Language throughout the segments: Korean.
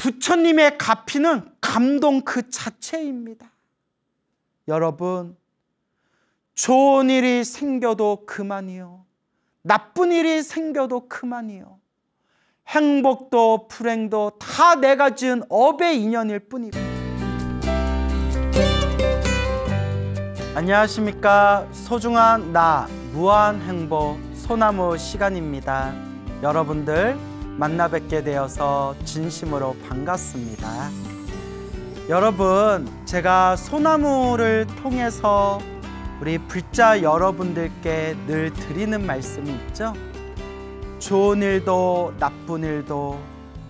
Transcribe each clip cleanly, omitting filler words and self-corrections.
부처님의 가피는 감동 그 자체입니다. 여러분, 좋은 일이 생겨도 그만이요, 나쁜 일이 생겨도 그만이요, 행복도 불행도 다 내가 지은 업의 인연일 뿐입니다. 안녕하십니까. 소중한 나 무한행복 소나무 시간입니다. 여러분들 만나 뵙게 되어서 진심으로 반갑습니다. 여러분, 제가 소나무를 통해서 우리 불자 여러분들께 늘 드리는 말씀이 있죠. 좋은 일도 나쁜 일도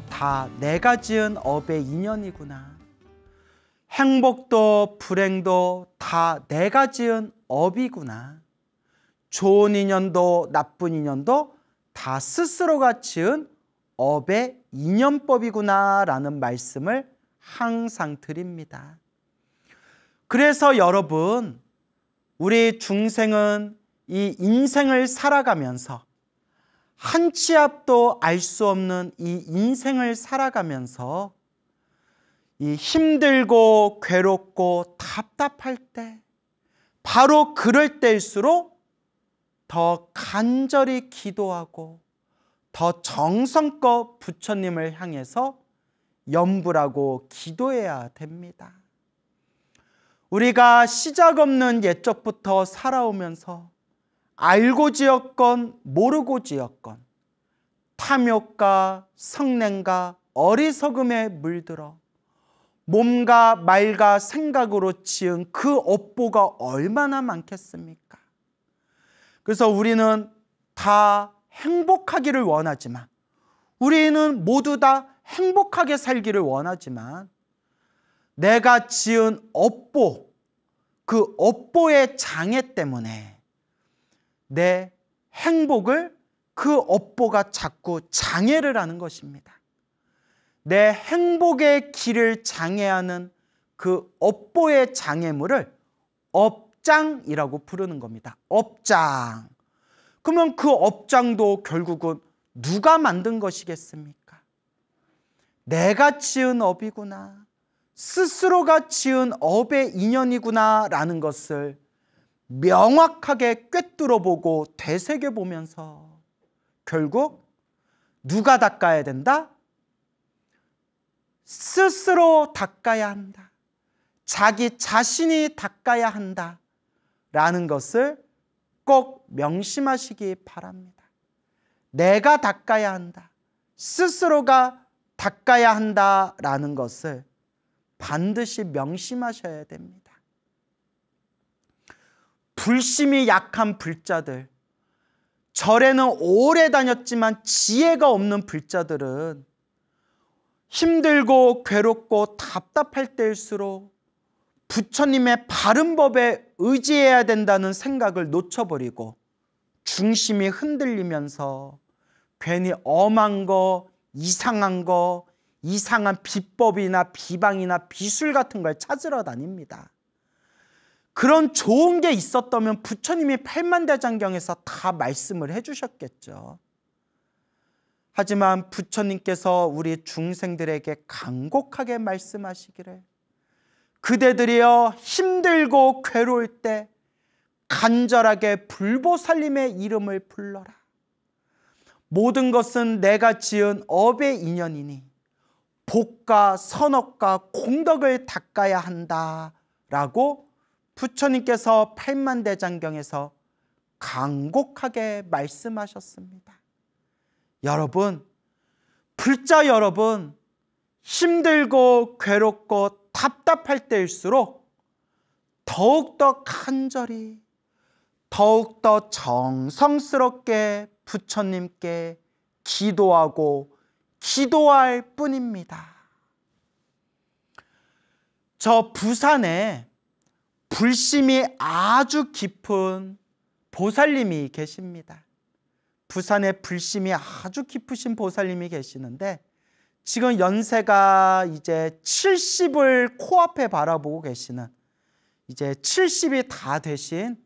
다 내가 지은 업의 인연이구나. 행복도 불행도 다 내가 지은 업이구나. 좋은 인연도 나쁜 인연도 다 스스로가 지은 업의 인연법이구나 라는 말씀을 항상 드립니다. 그래서 여러분, 우리 중생은 이 인생을 살아가면서 한 치 앞도 알 수 없는 이 인생을 살아가면서 이 힘들고 괴롭고 답답할 때, 바로 그럴 때일수록 더 간절히 기도하고 더 정성껏 부처님을 향해서 염불하고 기도해야 됩니다. 우리가 시작 없는 옛적부터 살아오면서 알고 지었건 모르고 지었건 탐욕과 성냄과 어리석음에 물들어 몸과 말과 생각으로 지은 그 업보가 얼마나 많겠습니까? 그래서 우리는 다 행복하기를 원하지만, 우리는 모두 다 행복하게 살기를 원하지만, 내가 지은 업보, 그 업보의 장애 때문에 내 행복을 그 업보가 자꾸 장애를 하는 것입니다. 내 행복의 길을 장애하는 그 업보의 장애물을 업장이라고 부르는 겁니다. 업장. 그러면 그 업장도 결국은 누가 만든 것이겠습니까? 내가 지은 업이구나, 스스로가 지은 업의 인연이구나 라는 것을 명확하게 꿰뚫어보고 되새겨보면서 결국 누가 닦아야 된다? 스스로 닦아야 한다. 자기 자신이 닦아야 한다 라는 것을 꼭 명심하시기 바랍니다. 내가 닦아야 한다, 스스로가 닦아야 한다 라는 것을 반드시 명심하셔야 됩니다. 불심이 약한 불자들, 절에는 오래 다녔지만 지혜가 없는 불자들은 힘들고 괴롭고 답답할 때일수록 부처님의 바른 법에 의지해야 된다는 생각을 놓쳐버리고 중심이 흔들리면서 괜히 엄한 거, 이상한 거, 이상한 비법이나 비방이나 비술 같은 걸 찾으러 다닙니다. 그런 좋은 게 있었다면 부처님이 팔만대장경에서 다 말씀을 해주셨겠죠. 하지만 부처님께서 우리 중생들에게 간곡하게 말씀하시기를, 그대들이여 힘들고 괴로울 때 간절하게 불보살님의 이름을 불러라. 모든 것은 내가 지은 업의 인연이니 복과 선업과 공덕을 닦아야 한다 라고 부처님께서 팔만대장경에서 간곡하게 말씀하셨습니다. 여러분, 불자 여러분, 힘들고 괴롭고 답답할 때일수록 더욱더 간절히, 더욱더 정성스럽게 부처님께 기도하고 기도할 뿐입니다. 저 부산에 불심이 아주 깊은 보살님이 계십니다. 부산에 불심이 아주 깊으신 보살님이 계시는데 지금 연세가 이제 70을 코앞에 바라보고 계시는, 이제 70이 다 되신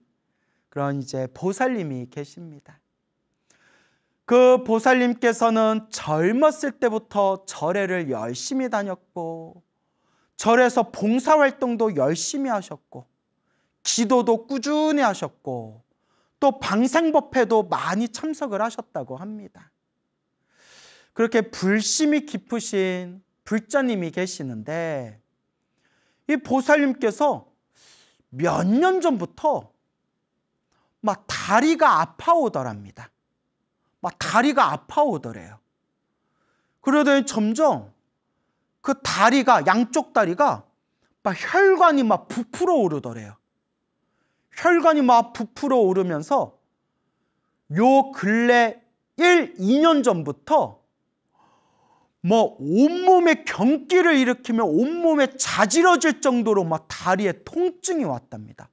그런 이제 보살님이 계십니다. 그 보살님께서는 젊었을 때부터 절에를 열심히 다녔고 절에서 봉사활동도 열심히 하셨고 기도도 꾸준히 하셨고 또 방생법회도 많이 참석을 하셨다고 합니다. 그렇게 불심이 깊으신 불자님이 계시는데 이 보살님께서 몇 년 전부터 막 다리가 아파오더랍니다. 막 다리가 아파오더래요. 그러더니 점점 그 다리가, 양쪽 다리가 막 혈관이 막 부풀어 오르더래요. 혈관이 막 부풀어 오르면서 요 근래 1, 2년 전부터 뭐 온몸에 경기를 일으키며 온몸에 자지러질 정도로 막 다리에 통증이 왔답니다.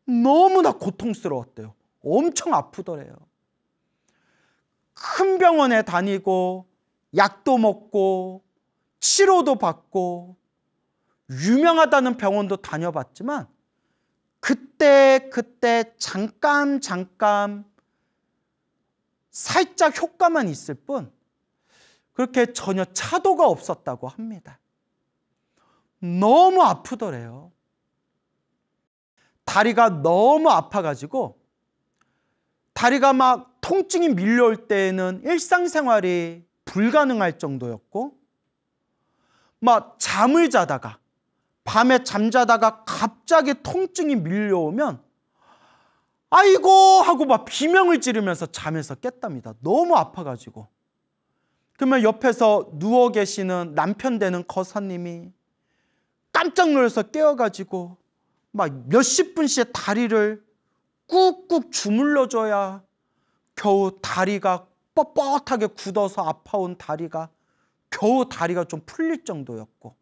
너무나 고통스러웠대요. 엄청 아프더래요. 큰 병원에 다니고 약도 먹고 치료도 받고 유명하다는 병원도 다녀봤지만 그때 잠깐 살짝 효과만 있을 뿐 그렇게 전혀 차도가 없었다고 합니다. 너무 아프더래요. 다리가 너무 아파가지고 다리가 막 통증이 밀려올 때에는 일상생활이 불가능할 정도였고 막 잠을 자다가 밤에 잠자다가 갑자기 통증이 밀려오면 아이고 하고 막 비명을 지르면서 잠에서 깼답니다. 너무 아파가지고. 그러면 옆에서 누워 계시는 남편 되는 거사님이 깜짝 놀라서 깨워가지고 막 몇십 분씩 다리를 꾹꾹 주물러줘야 겨우 다리가 뻣뻣하게 굳어서 아파온 다리가 겨우 다리가 좀 풀릴 정도였고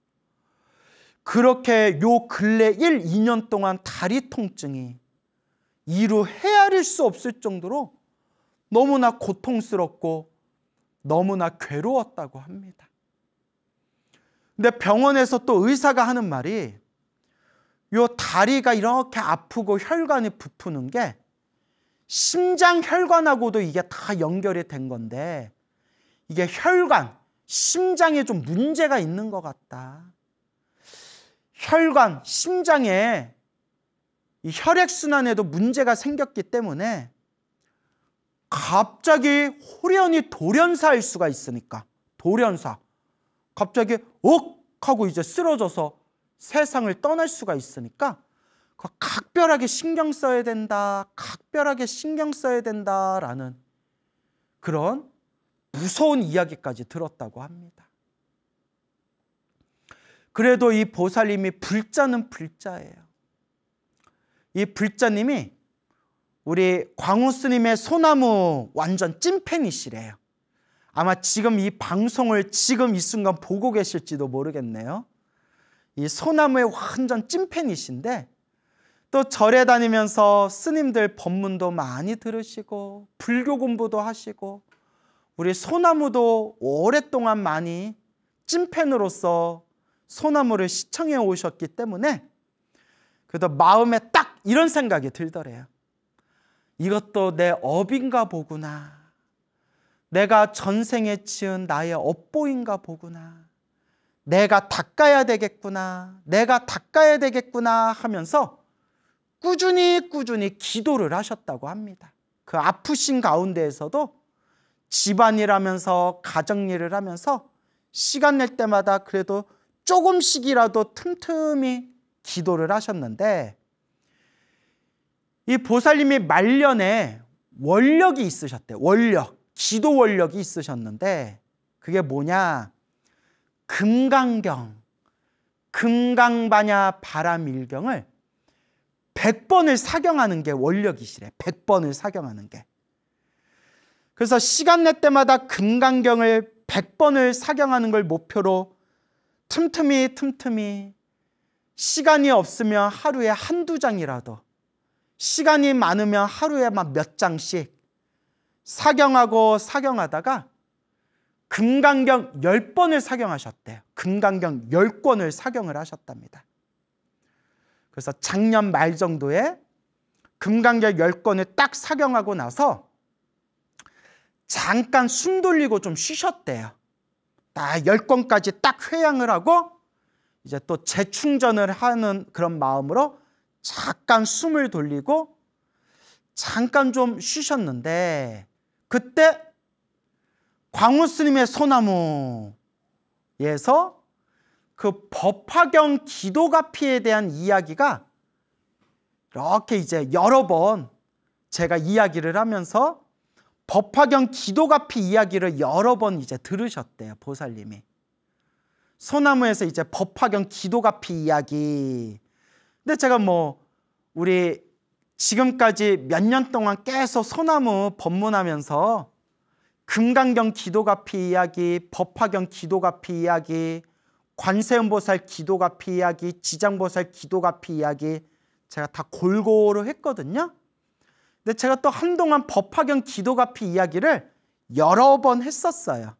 그렇게 요 근래 1, 2년 동안 다리 통증이 이루 헤아릴 수 없을 정도로 너무나 고통스럽고 너무나 괴로웠다고 합니다. 근데 병원에서 또 의사가 하는 말이 요 다리가 이렇게 아프고 혈관이 부푸는 게 심장 혈관하고도 이게 다 연결이 된 건데 이게 혈관, 심장에 좀 문제가 있는 것 같다. 혈관, 심장에 이 혈액순환에도 문제가 생겼기 때문에 갑자기 홀연히 돌연사할 수가 있으니까 돌연사 갑자기 억 하고 이제 쓰러져서 세상을 떠날 수가 있으니까 각별하게 신경 써야 된다, 각별하게 신경 써야 된다라는 그런 무서운 이야기까지 들었다고 합니다. 그래도 이 보살님이 불자는 불자예요. 이 불자님이 우리 광우 스님의 소나무 완전 찐팬이시래요. 아마 지금 이 방송을 지금 이 순간 보고 계실지도 모르겠네요. 이 소나무의 완전 찐팬이신데 또 절에 다니면서 스님들 법문도 많이 들으시고 불교 공부도 하시고 우리 소나무도 오랫동안 많이 찐팬으로서 소나무를 시청해 오셨기 때문에 그래도 마음에 딱 이런 생각이 들더래요. 이것도 내 업인가 보구나. 내가 전생에 지은 나의 업보인가 보구나. 내가 닦아야 되겠구나. 내가 닦아야 되겠구나 하면서 꾸준히 기도를 하셨다고 합니다. 그 아프신 가운데에서도 집안일 하면서 가정일을 하면서 시간 낼 때마다 그래도 조금씩이라도 틈틈이 기도를 하셨는데 이 보살님이 말년에 원력이 있으셨대요. 원력, 기도 원력이 있으셨는데 그게 뭐냐? 금강경, 금강반야 바라밀경을 100번을 사경하는 게 원력이시래. 100번을 사경하는 게. 그래서 시간 낼 때마다 금강경을 100번을 사경하는 걸 목표로 틈틈이 시간이 없으면 하루에 한두 장이라도 시간이 많으면 하루에 막 몇 장씩 사경하다가 금강경 10번을 사경하셨대요. 금강경 10권을 사경을 하셨답니다. 그래서 작년 말 정도에 금강경 10권을 딱 사경하고 나서 잠깐 숨 돌리고 좀 쉬셨대요. 딱 10권까지 딱 회양을 하고 이제 또 재충전을 하는 그런 마음으로 잠깐 숨을 돌리고 잠깐 좀 쉬셨는데, 그때 광우 스님의 소나무에서 그 법화경 기도가피에 대한 이야기가 이렇게 이제 여러 번 제가 이야기를 하면서 법화경 기도가피 이야기를 여러 번 이제 들으셨대요, 보살님이. 소나무에서 이제 법화경 기도가피 이야기. 근데 제가 뭐 우리 지금까지 몇 년 동안 계속 소나무 법문하면서 금강경 기도가피 이야기, 법화경 기도가피 이야기, 관세음보살 기도가피 이야기, 지장보살 기도가피 이야기 제가 다 골고루 했거든요. 근데 제가 또 한동안 법화경 기도가피 이야기를 여러 번 했었어요.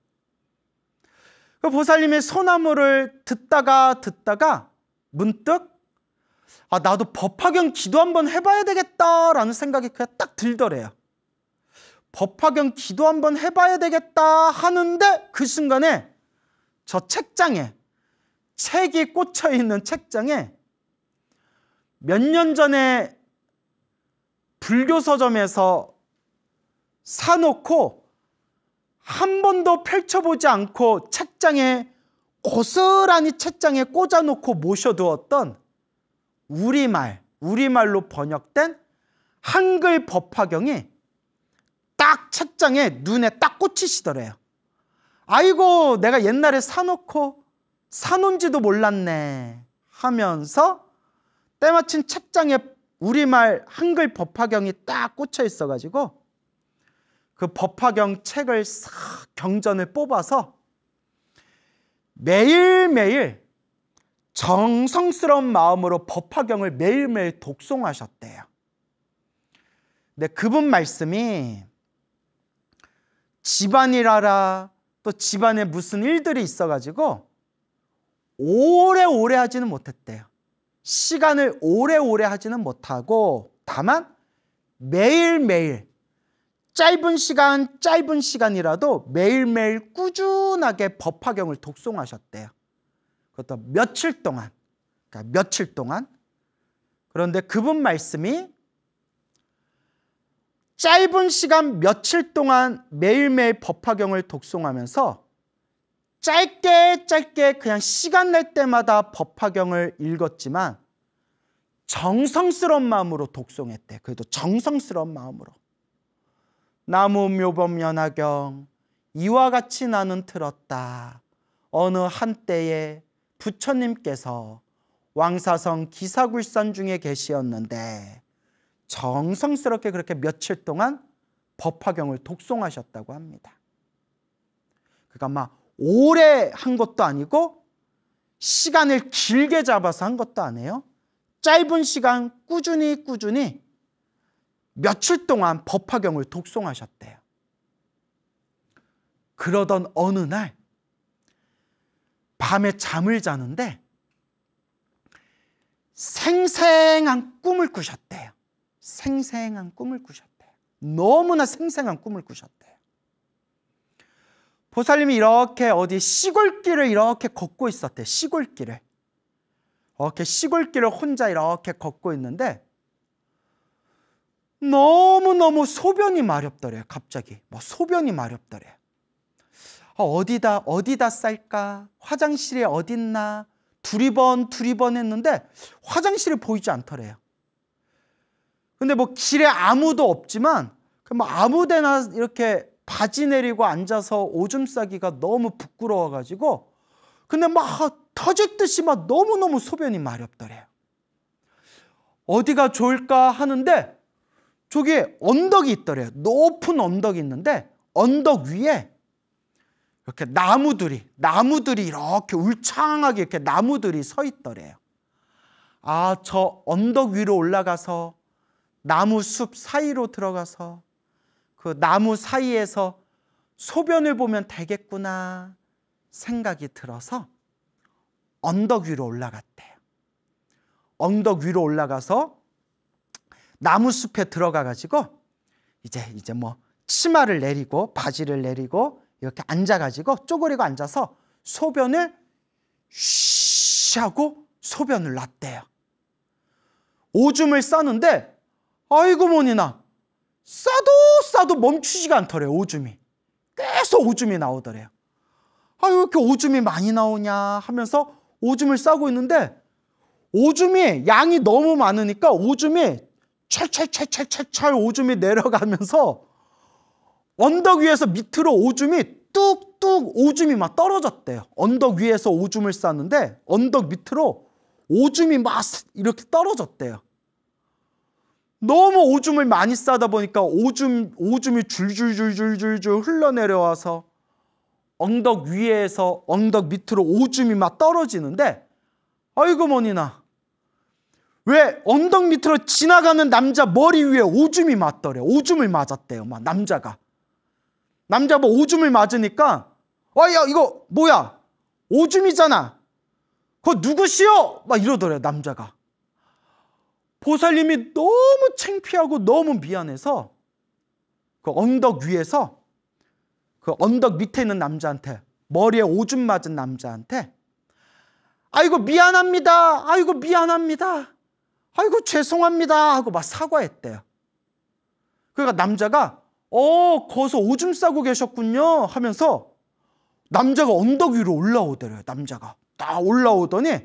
그 보살님의 소나무를 듣다가 문득 나도 법화경 기도 한번 해봐야 되겠다라는 생각이 그냥 딱 들더래요. 법화경 기도 한번 해봐야 되겠다 하는데 그 순간에 저 책장에, 책이 꽂혀있는 책장에 몇 년 전에 불교 서점에서 사놓고 한 번도 펼쳐보지 않고 책장에 고스란히 책장에 꽂아놓고 모셔두었던 우리말로 번역된 한글 법화경이 딱 책장에 눈에 딱 꽂히시더래요. 아이고, 내가 옛날에 사놓은지도 몰랐네 하면서 때마침 책장에 우리말 한글 법화경이 딱 꽂혀 있어가지고 그 법화경 책을 싹 경전을 뽑아서 매일매일 정성스러운 마음으로 법화경을 매일매일 독송하셨대요. 근데 그분 말씀이 집안일하라 또 집안에 무슨 일들이 있어가지고 오래오래 하지는 못했대요. 시간을 오래오래 하지는 못하고 다만 매일매일 짧은 시간이라도 매일매일 꾸준하게 법화경을 독송하셨대요. 그것도 며칠 동안. 그런데 그분 말씀이 짧은 시간 며칠 동안 매일매일 법화경을 독송하면서 짧게 그냥 시간 날 때마다 법화경을 읽었지만 정성스러운 마음으로 독송했대. 그래도 정성스러운 마음으로. 나무 묘범 연화경 이와 같이 나는 들었다. 어느 한때에 부처님께서 왕사성 기사굴산 중에 계시었는데 정성스럽게 그렇게 며칠 동안 법화경을 독송하셨다고 합니다. 그러니까 막 오래 한 것도 아니고 시간을 길게 잡아서 한 것도 아니에요. 짧은 시간 꾸준히 며칠 동안 법화경을 독송하셨대요. 그러던 어느 날 밤에 잠을 자는데 생생한 꿈을 꾸셨대요. 너무나 생생한 꿈을 꾸셨대요. 보살님이 이렇게 어디 시골길을 이렇게 걷고 있었대요. 시골길을 혼자 이렇게 걷고 있는데 너무너무 소변이 마렵더래요. 갑자기 소변이 마렵더래요. 어디다 쌀까? 화장실에 어딨나? 두리번 했는데 화장실이 보이지 않더래요. 근데 길에 아무도 없지만 아무데나 이렇게 바지 내리고 앉아서 오줌 싸기가 너무 부끄러워가지고 근데 터질 듯이 너무너무 소변이 마렵더래요. 어디가 좋을까 하는데 저기 언덕이 있더래요. 높은 언덕이 있는데 언덕 위에 이렇게 나무들이 이렇게 울창하게 이렇게 나무들이 서 있더래요. 저 언덕 위로 올라가서 나무 숲 사이로 들어가서 그 나무 사이에서 소변을 보면 되겠구나 생각이 들어서 언덕 위로 올라갔대요. 언덕 위로 올라가서 나무 숲에 들어가 가지고 이제 치마를 내리고 바지를 내리고 이렇게 앉아가지고 쪼그리고 앉아서 소변을 쉬 하고 소변을 놨대요. 오줌을 싸는데 아이고 뭐니나 싸도 멈추지가 않더래요. 오줌이 계속 오줌이 나오더래요. 왜 이렇게 오줌이 많이 나오냐 하면서 오줌을 싸고 있는데 오줌이 양이 너무 많으니까 오줌이 찰찰 오줌이 내려가면서 언덕 위에서 밑으로 오줌이 뚝뚝 오줌이 막 떨어졌대요. 언덕 위에서 오줌을 쌌는데 언덕 밑으로 오줌이 막 이렇게 떨어졌대요. 너무 오줌을 많이 싸다 보니까 오줌이 줄줄줄줄줄줄 흘러내려와서 언덕 위에서 언덕 밑으로 오줌이 막 떨어지는데 아이고 뭐니나 왜 언덕 밑으로 지나가는 남자 머리 위에 오줌이 맞더래요. 오줌을 맞았대요. 막 남자가 뭐 오줌을 맞으니까 야 이거 뭐야 오줌이잖아. 그거 누구시오? 막 이러더래요. 남자가. 보살님이 너무 창피하고 너무 미안해서 그 언덕 위에서 그 언덕 밑에 있는 남자한테 머리에 오줌 맞은 남자한테 아이고 미안합니다. 아이고 미안합니다. 아이고 죄송합니다 하고 막 사과했대요. 그러니까 남자가 거기서 오줌 싸고 계셨군요 하면서 남자가 언덕 위로 올라오더래요. 남자가 딱 올라오더니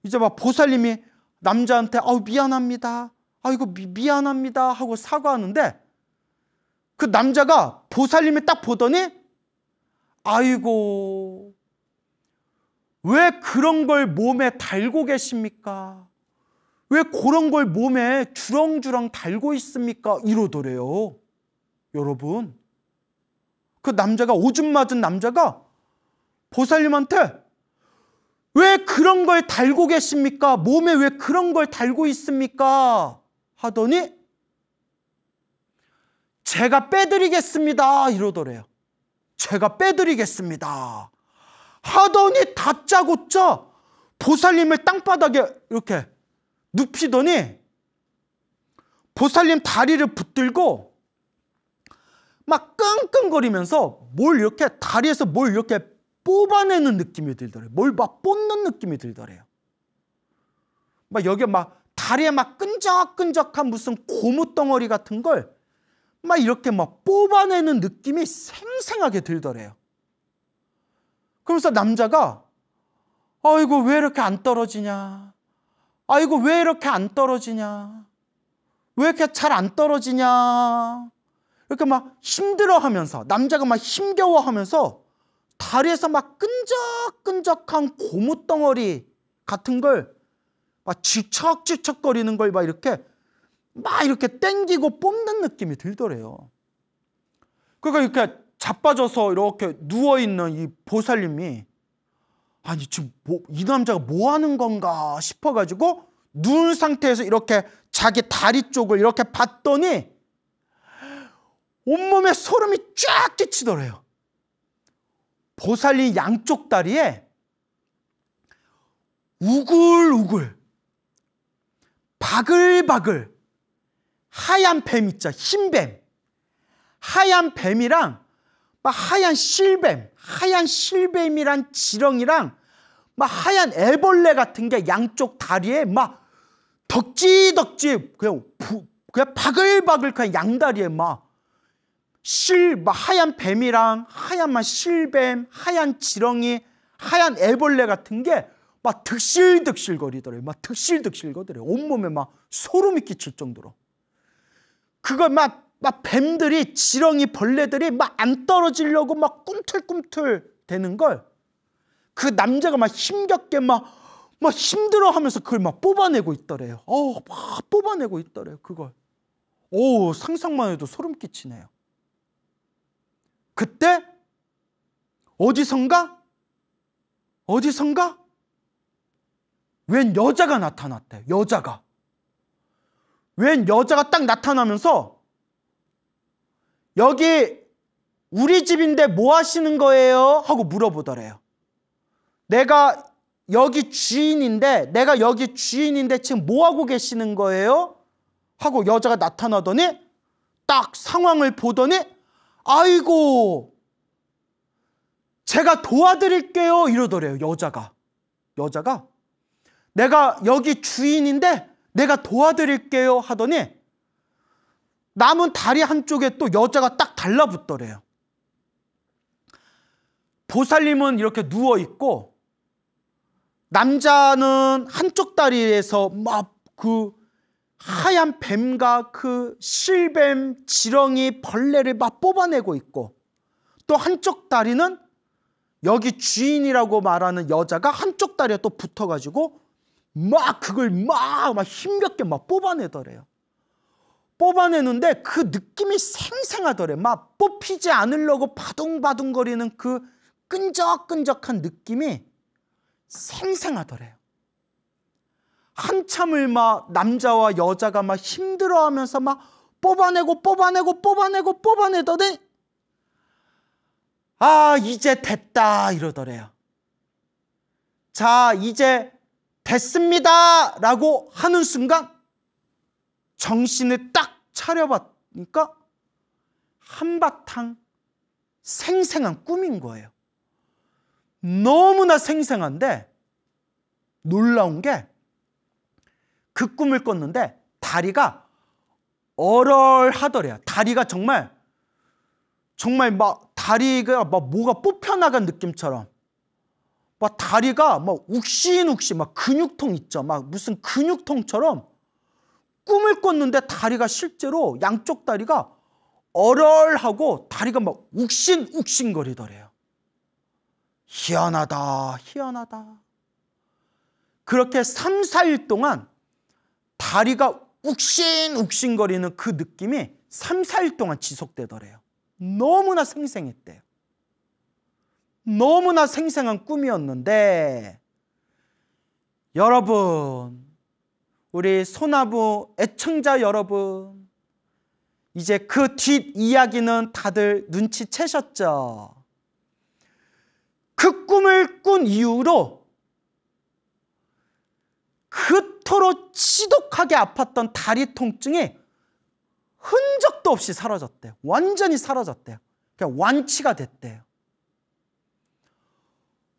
이제 막 보살님이 남자한테 미안합니다. 아이고 미안합니다 하고 사과하는데 그 남자가 보살님이 딱 보더니 아이고 왜 그런 걸 몸에 달고 계십니까? 왜 그런 걸 몸에 주렁주렁 달고 있습니까? 이러더래요. 여러분 그 남자가 오줌 맞은 남자가 보살님한테 왜 그런 걸 달고 계십니까? 몸에 왜 그런 걸 달고 있습니까? 하더니 제가 빼드리겠습니다 이러더래요. 제가 빼드리겠습니다 하더니 다짜고짜 보살님을 땅바닥에 이렇게 눕히더니 보살님 다리를 붙들고 막 끙끙거리면서 뭘 이렇게 다리에서 뭘 이렇게 뽑아내는 느낌이 들더래요. 뭘 막 뽑는 느낌이 들더래요. 막 여기 막 다리에 막 끈적끈적한 무슨 고무덩어리 같은 걸 막 이렇게 막 뽑아내는 느낌이 생생하게 들더래요. 그러면서 남자가 아이고 왜 이렇게 안 떨어지냐? 아이고 왜 이렇게 안 떨어지냐? 왜 이렇게 잘 안 떨어지냐? 이렇게 막 힘들어하면서 남자가 막 힘겨워하면서 다리에서 막 끈적끈적한 고무덩어리 같은 걸 막 질척질척거리는 걸 막 이렇게 당기고 뽑는 느낌이 들더래요. 그러니까 이렇게 자빠져서 이렇게 누워있는 이 보살님이 아니 지금 이 남자가 뭐 하는 건가 싶어가지고 누운 상태에서 이렇게 자기 다리 쪽을 이렇게 봤더니 온몸에 소름이 쫙 끼치더래요. 보살님 양쪽 다리에 우글우글 바글바글 하얀 뱀 있죠. 흰뱀. 하얀 뱀이랑 막 하얀 실뱀이랑 지렁이랑 막 하얀 애벌레 같은 게 양쪽 다리에 막 덕지덕지 그냥 바글바글 그냥 양다리에 막 하얀 뱀이랑 하얀 막 실뱀, 하얀 지렁이, 하얀 애벌레 같은 게 막 득실득실 거리더래요. 막 득실득실 거리더래요. 온몸에 막 소름이 끼칠 정도로. 그걸 막 뱀들이, 지렁이 벌레들이 막 안 떨어지려고 막 꿈틀꿈틀 대는 걸 그 남자가 막 힘겹게 막 힘들어 하면서 그걸 막 뽑아내고 있더래요. 막 뽑아내고 있더래요. 그걸. 상상만 해도 소름 끼치네요. 그때 어디선가 웬 여자가 나타났대요. 웬 여자가 딱 나타나면서 여기 우리 집인데 뭐 하시는 거예요? 하고 물어보더래요. 내가 여기 주인인데 지금 뭐 하고 계시는 거예요? 하고 여자가 나타나더니 딱 상황을 보더니 아이고 제가 도와드릴게요 이러더래요. 여자가 내가 여기 주인인데 내가 도와드릴게요 하더니 남은 다리 한쪽에 또 여자가 딱 달라붙더래요. 보살님은 이렇게 누워있고 남자는 한쪽 다리에서 막 그 하얀 뱀과 그 실뱀, 지렁이, 벌레를 막 뽑아내고 있고 또 한쪽 다리는 여기 주인이라고 말하는 여자가 한쪽 다리에 또 붙어가지고 막 그걸 막 힘겹게 막 뽑아내더래요. 뽑아내는데 그 느낌이 생생하더래. 막 뽑히지 않으려고 바둥바둥거리는 그 끈적끈적한 느낌이 생생하더래요. 한참을 막 남자와 여자가 막 힘들어하면서 막 뽑아내더니 아 이제 됐다 이러더래요. 자 이제 됐습니다 라고 하는 순간 정신을 딱 차려봤으니까 한바탕 생생한 꿈인 거예요. 너무나 생생한데 놀라운 게 그 꿈을 꿨는데 다리가 얼얼하더래요. 다리가 정말 막 다리가 막 뭐가 뽑혀나간 느낌처럼 막 다리가 막 욱신욱신 막 근육통 있죠. 막 무슨 근육통처럼 꿈을 꿨는데 다리가 실제로 양쪽 다리가 얼얼하고 다리가 막 욱신욱신거리더래요. 희한하다. 그렇게 3, 4일 동안 다리가 욱신욱신거리는 그 느낌이 3, 4일 동안 지속되더래요. 너무나 생생했대요. 너무나 생생한 꿈이었는데 여러분, 우리 소나무 애청자 여러분, 이제 그 뒷이야기는 다들 눈치채셨죠? 그 꿈을 꾼 이후로 그토록 지독하게 아팠던 다리 통증이 흔적도 없이 사라졌대요. 완전히 사라졌대요. 그냥 완치가 됐대요.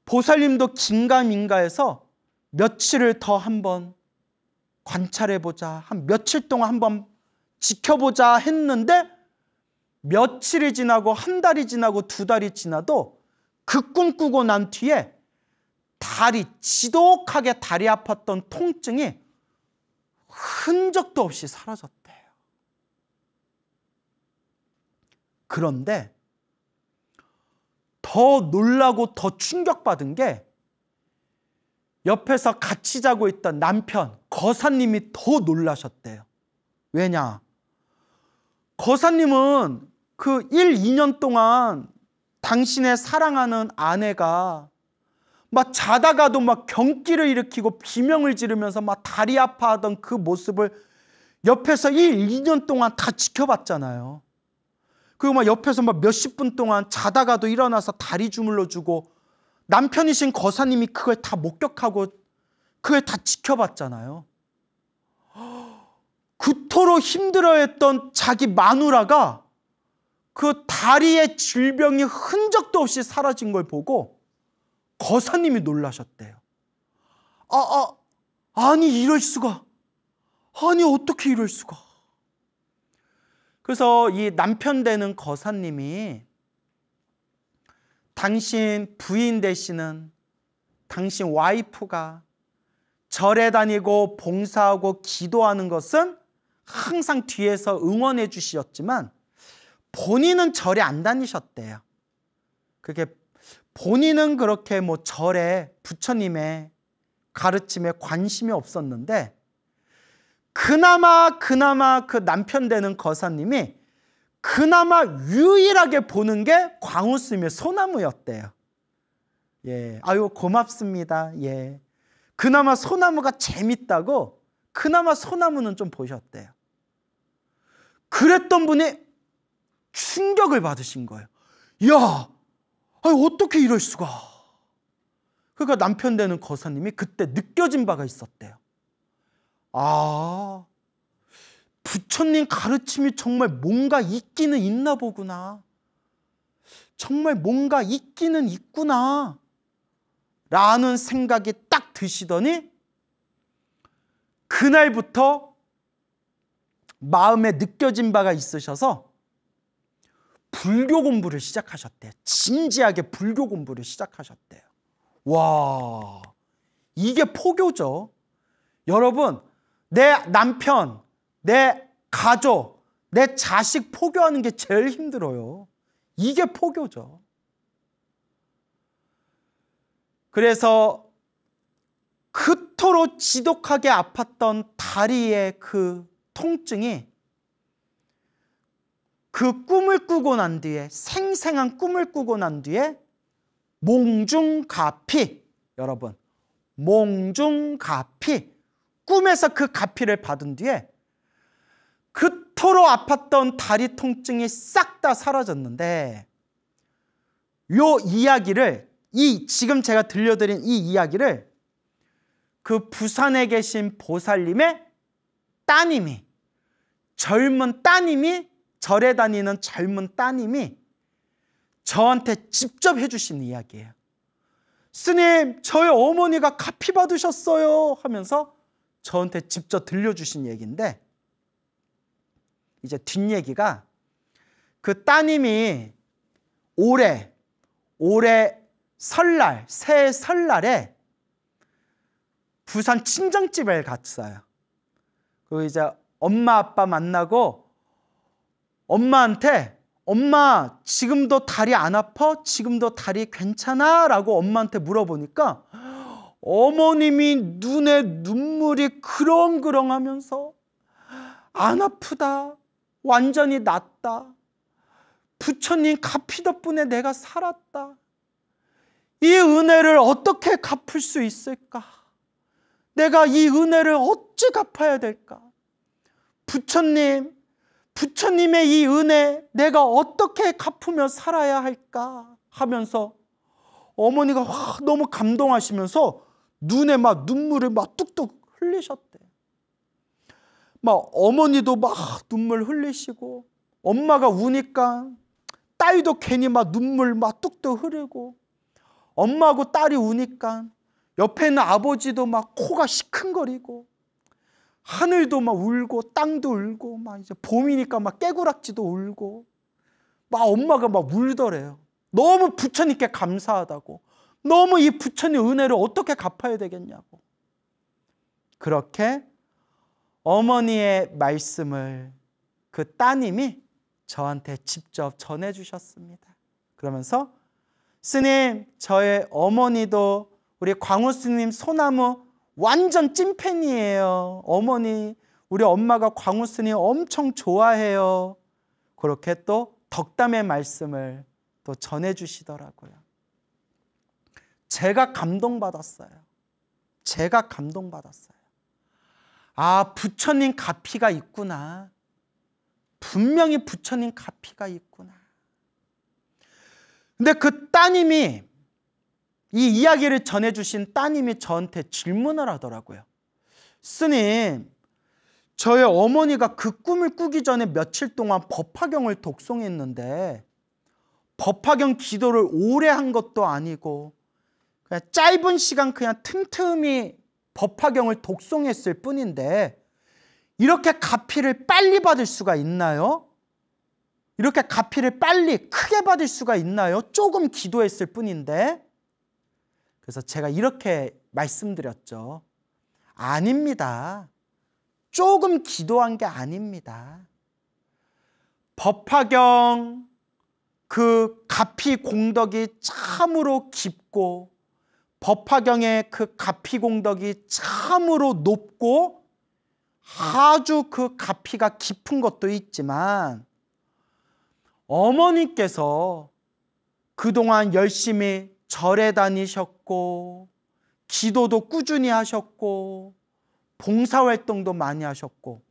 보살님도 긴가민가해서 며칠을 더 한번 관찰해보자, 한 며칠 동안 한번 지켜보자 했는데 며칠이 지나고 한 달이 지나고 두 달이 지나도 그 꿈 꾸고 난 뒤에 지독하게 다리 아팠던 통증이 흔적도 없이 사라졌대요. 그런데 더 놀라고 더 충격받은 게 옆에서 같이 자고 있던 남편, 거사님이 더 놀라셨대요. 왜냐? 거사님은 그 1, 2년 동안 당신의 사랑하는 아내가 막 자다가도 막 경기를 일으키고 비명을 지르면서 막 다리 아파하던 그 모습을 옆에서 1, 2년 동안 다 지켜봤잖아요. 그리고 막 옆에서 막 몇십 분 동안 자다가도 일어나서 다리 주물러주고 남편이신 거사님이 그걸 다 목격하고 그걸 다 지켜봤잖아요. 그토록 힘들어했던 자기 마누라가 그 다리의 질병이 흔적도 없이 사라진 걸 보고 거사님이 놀라셨대요. 아니 이럴 수가. 아니 어떻게 이럴 수가. 그래서 이 남편 되는 거사님이 당신 부인 되시는 당신 와이프가 절에 다니고 봉사하고 기도하는 것은 항상 뒤에서 응원해 주셨지만 본인은 절에 안 다니셨대요. 그게 본인은 그렇게 뭐 절에 부처님의 가르침에 관심이 없었는데 그나마 그 남편 되는 거사님이 그나마 유일하게 보는 게 광우스님의 소나무였대요. 예, 아유 고맙습니다. 예, 그나마 소나무가 재밌다고 그나마 소나무는 좀 보셨대요. 그랬던 분이 충격을 받으신 거예요. 야, 아니, 어떻게 이럴 수가. 그러니까 남편 되는 거사님이 그때 느껴진 바가 있었대요. 부처님 가르침이 정말 뭔가 있기는 있나 보구나. 정말 뭔가 있기는 있구나. 라는 생각이 딱 드시더니 그날부터 마음에 느껴진 바가 있으셔서 불교 공부를 시작하셨대요. 진지하게 불교 공부를 시작하셨대요. 와, 이게 포교죠. 여러분, 내 남편, 내 가족, 내 자식 포교하는 게 제일 힘들어요. 이게 포교죠. 그래서 그토록 지독하게 아팠던 다리의 그 통증이 그 꿈을 꾸고 난 뒤에, 생생한 꿈을 꾸고 난 뒤에 몽중가피, 여러분, 몽중가피, 꿈에서 그 가피를 받은 뒤에 그토록 아팠던 다리 통증이 싹 다 사라졌는데, 요 이야기를, 지금 제가 들려드린 이 이야기를 그 부산에 계신 보살님의 따님이, 젊은 따님이, 절에 다니는 젊은 따님이 저한테 직접 해주신 이야기예요. 스님, 저희 어머니가 가피 받으셨어요 하면서 저한테 직접 들려주신 얘기인데, 이제 뒷얘기가, 그 따님이 올해 설날, 새해 설날에 부산 친정집에 갔어요. 그 이제 엄마 아빠 만나고 엄마한테, 엄마 지금도 다리 안 아파? 지금도 다리 괜찮아? 라고 엄마한테 물어보니까 어머님이 눈에 눈물이 그렁그렁 하면서 안 아프다, 완전히 낫다, 부처님 가피 덕분에 내가 살았다, 이 은혜를 어떻게 갚을 수 있을까? 내가 이 은혜를 어찌 갚아야 될까? 부처님의 이 은혜 내가 어떻게 갚으며 살아야 할까? 하면서 어머니가 너무 감동하시면서 눈에 막 눈물을 막 뚝뚝 흘리셨대. 막 어머니도 막 눈물 흘리시고, 엄마가 우니까 딸도 괜히 막 눈물 막 뚝뚝 흐르고, 엄마하고 딸이 우니까 옆에 있는 아버지도 막 코가 시큰거리고, 하늘도 막 울고 땅도 울고, 막 이제 봄이니까 막 깨구락지도 울고, 막 엄마가 막 울더래요. 너무 부처님께 감사하다고, 너무 이 부처님 은혜를 어떻게 갚아야 되겠냐고. 그렇게 어머니의 말씀을 그 따님이 저한테 직접 전해주셨습니다. 그러면서, 스님, 저의 어머니도 우리 광우 스님 소나무 완전 찐팬이에요. 어머니, 우리 엄마가 광우 스님 엄청 좋아해요. 그렇게 또 덕담의 말씀을 또 전해주시더라고요. 제가 감동받았어요. 제가 감동받았어요. 아, 부처님 가피가 있구나. 분명히 부처님 가피가 있구나. 근데 그 따님이, 이 이야기를 전해주신 따님이 저한테 질문을 하더라고요. 스님, 저의 어머니가 그 꿈을 꾸기 전에 며칠 동안 법화경을 독송했는데, 법화경 기도를 오래 한 것도 아니고 그냥 짧은 시간 그냥 틈틈이 법화경을 독송했을 뿐인데 이렇게 가피를 빨리 받을 수가 있나요? 이렇게 가피를 빨리 크게 받을 수가 있나요? 조금 기도했을 뿐인데. 그래서 제가 이렇게 말씀드렸죠. 아닙니다. 조금 기도한 게 아닙니다. 법화경 그 가피 공덕이 참으로 깊고, 법화경의 그 가피 공덕이 참으로 높고, 아주 그 가피가 깊은 것도 있지만, 어머니께서 그동안 열심히 절에 다니셨고, 기도도 꾸준히 하셨고, 봉사활동도 많이 하셨고,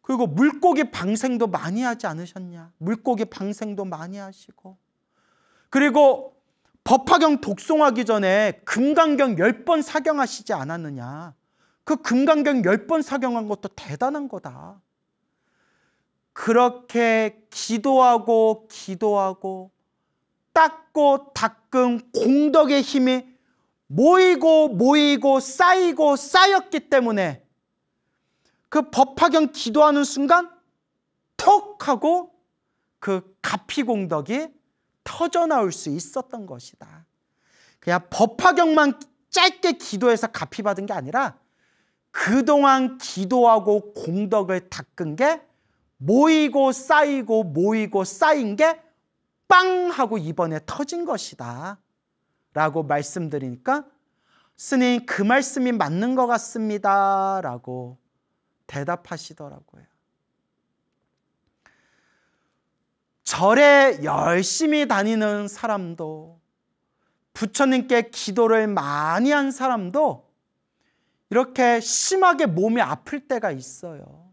그리고 물고기 방생도 많이 하지 않으셨냐? 물고기 방생도 많이 하시고, 그리고 법화경 독송하기 전에 금강경 10번 사경하시지 않았느냐? 그 금강경 10번 사경한 것도 대단한 거다. 그렇게 기도하고 닦고 닦은 공덕의 힘이 모이고 쌓였기 때문에 그 법화경 기도하는 순간 턱 하고 그 가피공덕이 터져나올 수 있었던 것이다. 그냥 법화경만 짧게 기도해서 가피받은 게 아니라 그동안 기도하고 공덕을 닦은 게 모이고 쌓인 게 빵 하고 이번에 터진 것이다 라고 말씀드리니까 스님 그 말씀이 맞는 것 같습니다 라고 대답하시더라고요. 절에 열심히 다니는 사람도, 부처님께 기도를 많이 한 사람도 이렇게 심하게 몸이 아플 때가 있어요.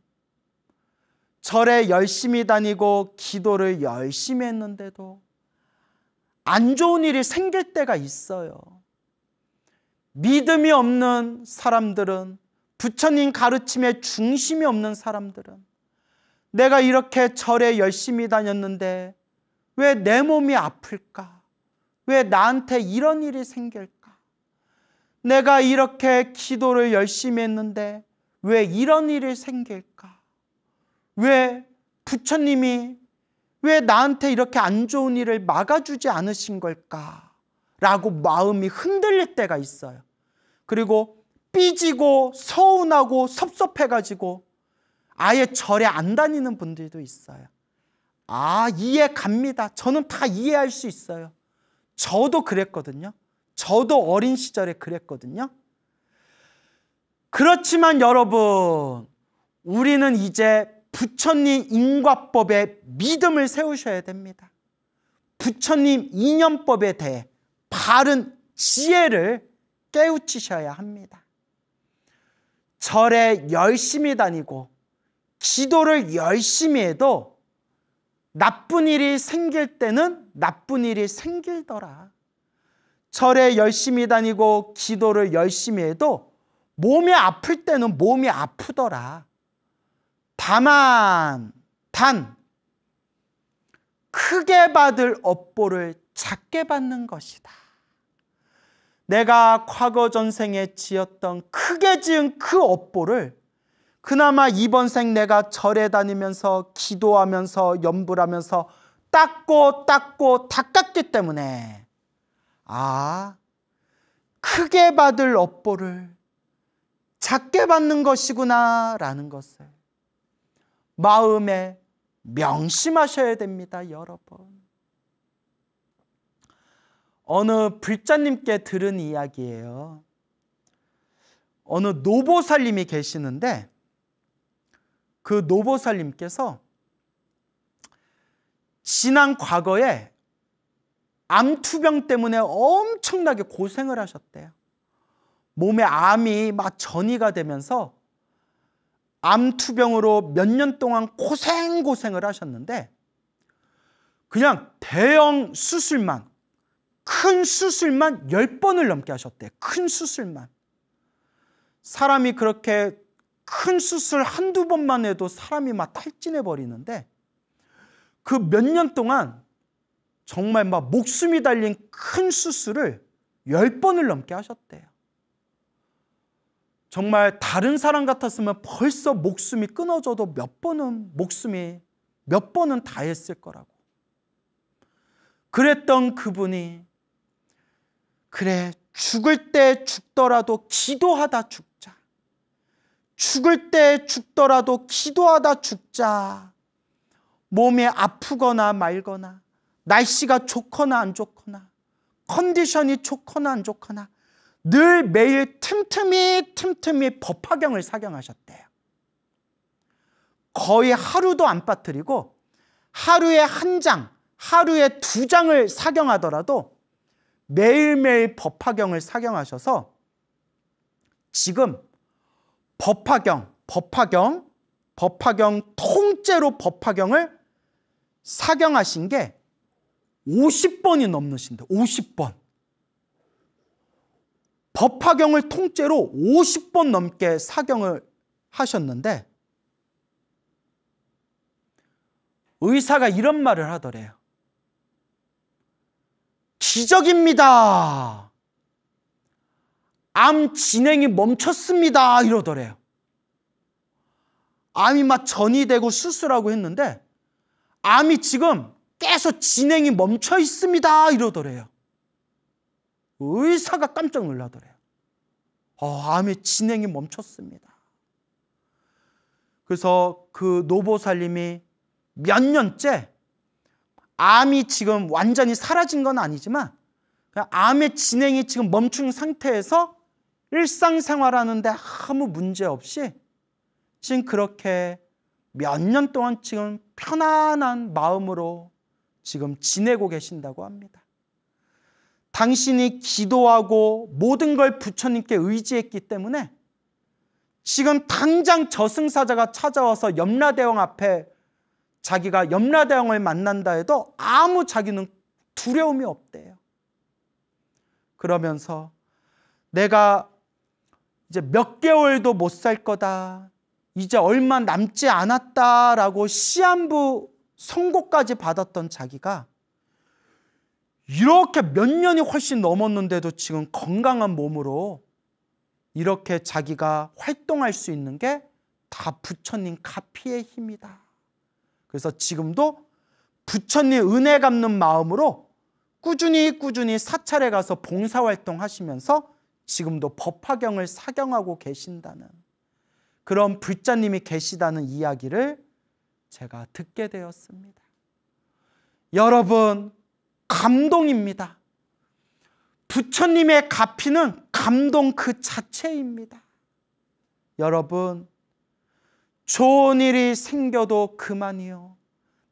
절에 열심히 다니고 기도를 열심히 했는데도 안 좋은 일이 생길 때가 있어요. 믿음이 없는 사람들은, 부처님 가르침에 중심이 없는 사람들은 내가 이렇게 절에 열심히 다녔는데 왜 내 몸이 아플까? 왜 나한테 이런 일이 생길까? 내가 이렇게 기도를 열심히 했는데 왜 이런 일이 생길까? 왜 부처님이 왜 나한테 이렇게 안 좋은 일을 막아주지 않으신 걸까? 라고 마음이 흔들릴 때가 있어요. 그리고 삐지고 서운하고 섭섭해가지고 아예 절에 안 다니는 분들도 있어요. 이해 갑니다. 저는 다 이해할 수 있어요. 저도 그랬거든요. 저도 어린 시절에 그랬거든요. 그렇지만 여러분, 우리는 이제 부처님 인과법에 믿음을 세우셔야 됩니다. 부처님 인연법에 대해 바른 지혜를 깨우치셔야 합니다. 절에 열심히 다니고 기도를 열심히 해도 나쁜 일이 생길 때는 나쁜 일이 생길더라. 절에 열심히 다니고 기도를 열심히 해도 몸이 아플 때는 몸이 아프더라. 다만 크게 받을 업보를 작게 받는 것이다. 내가 과거 전생에 지었던 크게 지은 그 업보를 그나마 이번 생 내가 절에 다니면서 기도하면서 염불하면서 닦고 닦았기 때문에 크게 받을 업보를 작게 받는 것이구나 라는 것을 마음에 명심하셔야 됩니다, 여러분. 어느 불자님께 들은 이야기예요. 어느 노보살님이 계시는데 그 노보살님께서 지난 과거에 암투병 때문에 엄청나게 고생을 하셨대요. 몸에 암이 막 전이가 되면서 암투병으로 몇 년 동안 고생을 하셨는데 그냥 대형 수술만, 큰 수술만 10번을 넘게 하셨대요. 큰 수술만. 사람이 그렇게 큰 수술 한두 번만 해도 사람이 막 탈진해 버리는데 그 몇 년 동안 정말 막 목숨이 달린 큰 수술을 10번을 넘게 하셨대요. 정말 다른 사람 같았으면 벌써 목숨이 끊어져도 몇 번은 다 했을 거라고. 그랬던 그분이 그래, 죽을 때 죽더라도 기도하다 죽자. 죽을 때 죽더라도 기도하다 죽자. 몸이 아프거나 말거나 날씨가 좋거나 안 좋거나 컨디션이 좋거나 안 좋거나 늘 매일 틈틈이 법화경을 사경하셨대요. 거의 하루도 안 빠뜨리고 하루에 한 장, 하루에 2장을 사경하더라도 매일매일 법화경을 사경하셔서 지금 법화경 통째로 법화경을 사경하신 게 50번이 넘으신데 50번. 법화경을 통째로 50번 넘게 사경을 하셨는데 의사가 이런 말을 하더래요. 기적입니다. 암 진행이 멈췄습니다. 이러더래요. 암이 막 전이되고 수술하고 했는데 암이 지금 계속 진행이 멈춰 있습니다. 이러더래요. 의사가 깜짝 놀라더래요. 암의 진행이 멈췄습니다. 그래서 그 노보살님이 몇 년째 암이 지금 완전히 사라진 건 아니지만 그냥 암의 진행이 지금 멈춘 상태에서 일상생활하는데 아무 문제 없이 지금 그렇게 몇 년 동안 지금 편안한 마음으로 지금 지내고 계신다고 합니다. 당신이 기도하고 모든 걸 부처님께 의지했기 때문에 지금 당장 저승사자가 찾아와서 염라대왕 앞에 자기가 염라대왕을 만난다 해도 아무 자기는 두려움이 없대요. 그러면서 내가 이제 몇 개월도 못 살 거다. 이제 얼마 남지 않았다라고 시한부 선고까지 받았던 자기가 이렇게 몇 년이 훨씬 넘었는데도 지금 건강한 몸으로 이렇게 자기가 활동할 수 있는 게 다 부처님 가피의 힘이다. 그래서 지금도 부처님 은혜 갚는 마음으로 꾸준히 사찰에 가서 봉사활동 하시면서 지금도 법화경을 사경하고 계신다는 그런 불자님이 계시다는 이야기를 제가 듣게 되었습니다. 여러분, 감동입니다. 부처님의 가피는 감동 그 자체입니다. 여러분, 좋은 일이 생겨도 그만이요.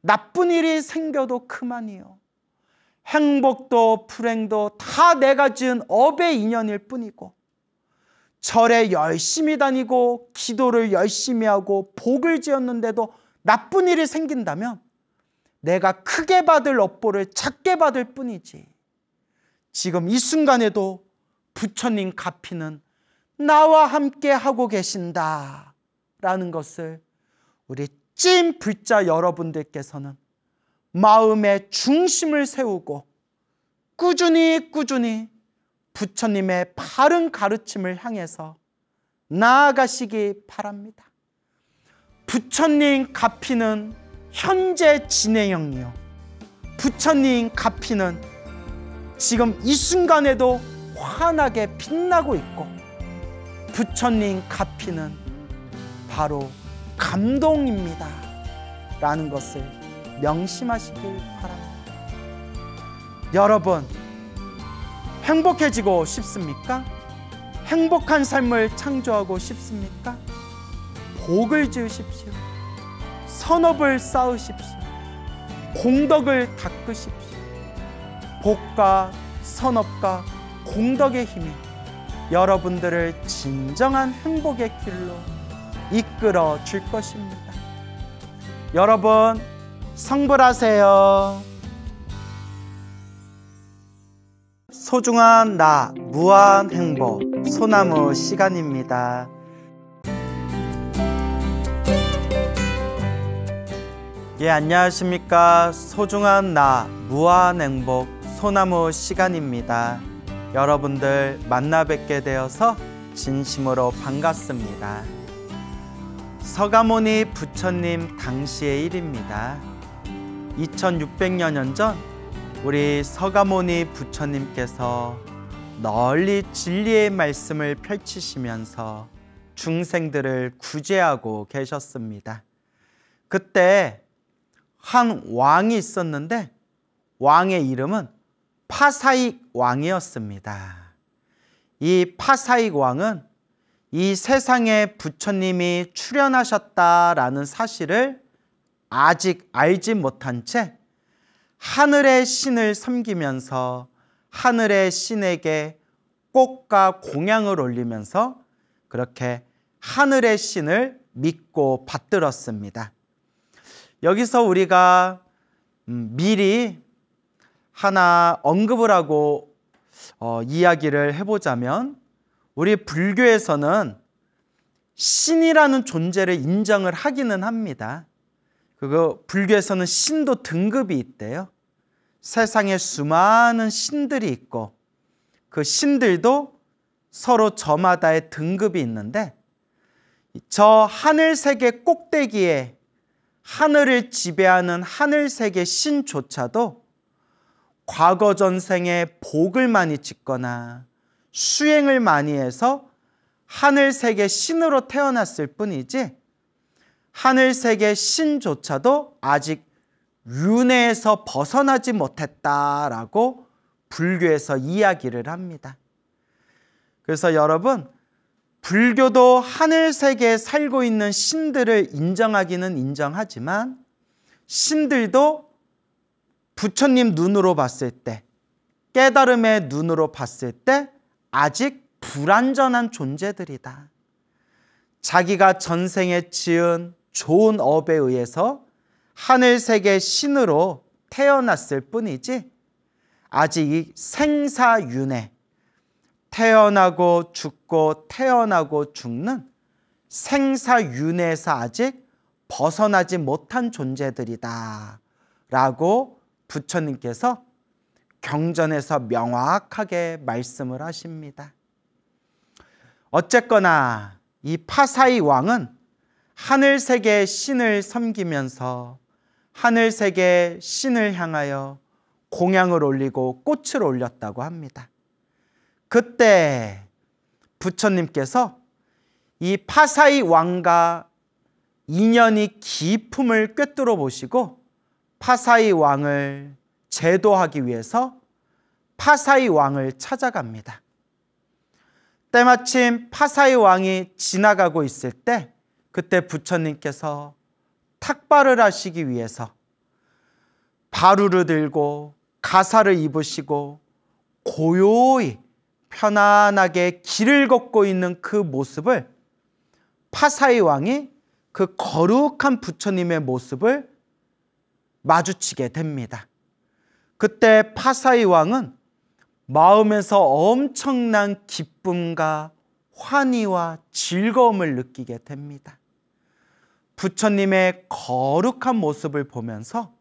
나쁜 일이 생겨도 그만이요. 행복도 불행도 다 내가 지은 업의 인연일 뿐이고 절에 열심히 다니고 기도를 열심히 하고 복을 지었는데도 나쁜 일이 생긴다면 내가 크게 받을 업보를 작게 받을 뿐이지. 지금 이 순간에도 부처님 가피는 나와 함께 하고 계신다 라는 것을 우리 찐 불자 여러분들께서는 마음의 중심을 세우고 꾸준히 부처님의 바른 가르침을 향해서 나아가시기 바랍니다. 부처님 가피는 현재 진행형이요. 부처님 가피는 지금 이 순간에도 환하게 빛나고 있고 부처님 가피는 바로 감동입니다 라는 것을 명심하시길 바랍니다. 여러분, 행복해지고 싶습니까? 행복한 삶을 창조하고 싶습니까? 복을 지으십시오. 선업을 쌓으십시오. 공덕을 닦으십시오. 복과 선업과 공덕의 힘이 여러분들을 진정한 행복의 길로 이끌어 줄 것입니다. 여러분, 성불하세요. 소중한 나 무한 행복 소나무 시간입니다. 예, 안녕하십니까. 소중한 나 무한 행복 소나무 시간입니다. 여러분들 만나 뵙게 되어서 진심으로 반갑습니다. 서가모니 부처님 당시의 일입니다. 2600여 년 전 우리 서가모니 부처님께서 널리 진리의 말씀을 펼치시면서 중생들을 구제하고 계셨습니다. 그때 한 왕이 있었는데 왕의 이름은 파사익 왕이었습니다. 이 파사익 왕은 이 세상에 부처님이 출현하셨다라는 사실을 아직 알지 못한 채 하늘의 신을 섬기면서 하늘의 신에게 꽃과 공양을 올리면서 그렇게 하늘의 신을 믿고 받들었습니다. 여기서 우리가 미리 하나 언급을 하고 이야기를 해보자면 우리 불교에서는 신이라는 존재를 인정을 하기는 합니다. 불교에서는 신도 등급이 있대요. 세상에 수많은 신들이 있고 그 신들도 서로 저마다의 등급이 있는데 저 하늘세계 꼭대기에 하늘을 지배하는 하늘세계 신조차도 과거 전생에 복을 많이 짓거나 수행을 많이 해서 하늘세계 신으로 태어났을 뿐이지 하늘세계 신조차도 아직 윤회에서 벗어나지 못했다라고 불교에서 이야기를 합니다. 그래서 여러분, 불교도 하늘세계에 살고 있는 신들을 인정하기는 인정하지만 신들도 부처님 눈으로 봤을 때, 깨달음의 눈으로 봤을 때 아직 불완전한 존재들이다. 자기가 전생에 지은 좋은 업에 의해서 하늘세계 신으로 태어났을 뿐이지 아직 이 생사윤회, 태어나고 죽고 태어나고 죽는 생사윤회에서 아직 벗어나지 못한 존재들이다 라고 부처님께서 경전에서 명확하게 말씀을 하십니다. 어쨌거나 이 파사이 왕은 하늘세계의 신을 섬기면서 하늘세계의 신을 향하여 공양을 올리고 꽃을 올렸다고 합니다. 그때 부처님께서 이 파사이 왕과 인연이 깊음을 꿰뚫어 보시고 파사이 왕을 제도하기 위해서 파사이 왕을 찾아갑니다. 때마침 파사이 왕이 지나가고 있을 때 그때 부처님께서 탁발을 하시기 위해서 바루를 들고 가사를 입으시고 고요히 편안하게 길을 걷고 있는 그 모습을 파사이 왕이 그 거룩한 부처님의 모습을 마주치게 됩니다. 그때 파사이 왕은 마음에서 엄청난 기쁨과 환희와 즐거움을 느끼게 됩니다. 부처님의 거룩한 모습을 보면서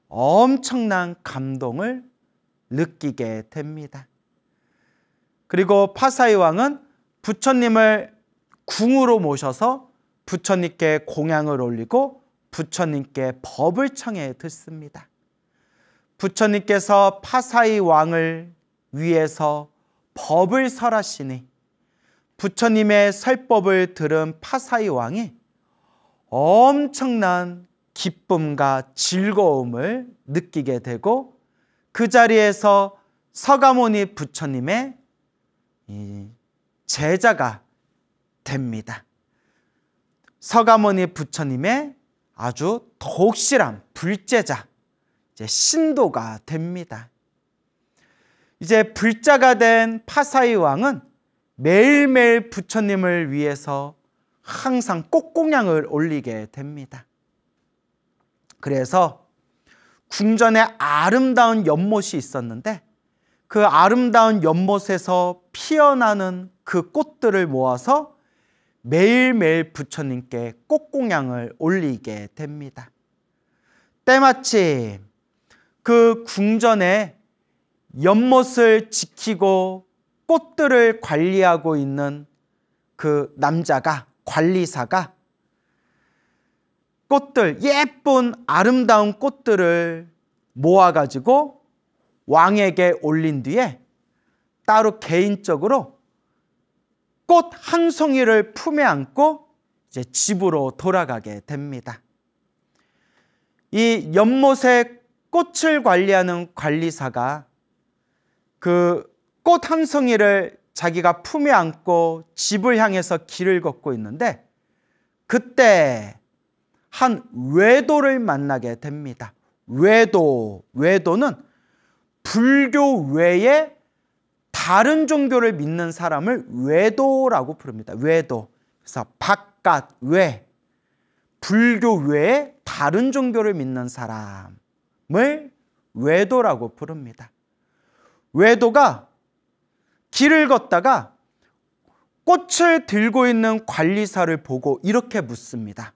엄청난 감동을 느끼게 됩니다. 그리고 파사이 왕은 부처님을 궁으로 모셔서 부처님께 공양을 올리고 부처님께 법을 청해 듣습니다. 부처님께서 파사이 왕을 위해서 법을 설하시니 부처님의 설법을 들은 파사이 왕이 엄청난 기쁨과 즐거움을 느끼게 되고 그 자리에서 서가모니 부처님의 제자가 됩니다. 서가모니 부처님의 아주 독실한 불제자, 이제 신도가 됩니다. 이제 불자가 된 파사이 왕은 매일매일 부처님을 위해서 항상 꽃공양을 올리게 됩니다. 그래서 궁전에 아름다운 연못이 있었는데 그 아름다운 연못에서 피어나는 그 꽃들을 모아서 매일매일 부처님께 꽃공양을 올리게 됩니다. 때마침 그 궁전에 연못을 지키고 꽃들을 관리하고 있는 그 남자가, 관리사가 꽃들, 예쁜 아름다운 꽃들을 모아가지고 왕에게 올린 뒤에 따로 개인적으로 꽃 한 송이를 품에 안고 이제 집으로 돌아가게 됩니다. 이 연못에 꽃을 관리하는 관리사가 그 꽃 한 송이를 자기가 품에 안고 집을 향해서 길을 걷고 있는데 그때 한 외도를 만나게 됩니다. 외도는 불교 외에 다른 종교를 믿는 사람을 외도라고 부릅니다. 외도. 그래서 바깥, 외. 불교 외에 다른 종교를 믿는 사람을 외도라고 부릅니다. 외도가 길을 걷다가 꽃을 들고 있는 관리사를 보고 이렇게 묻습니다.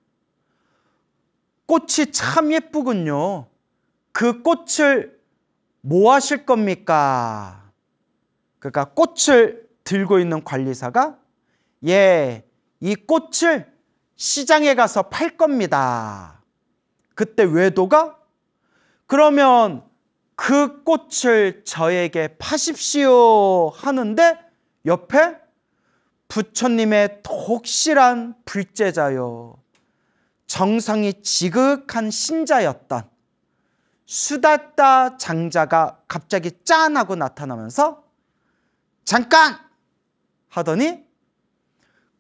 꽃이 참 예쁘군요. 그 꽃을 뭐 하실 겁니까? 그러니까 꽃을 들고 있는 관리사가 이 꽃을 시장에 가서 팔 겁니다. 그때 외도가 그러면 그 꽃을 저에게 파십시오 하는데 옆에 부처님의 독실한 불제자요, 정성이 지극한 신자였던 수다타 장자가 갑자기 짠 하고 나타나면서 잠깐 하더니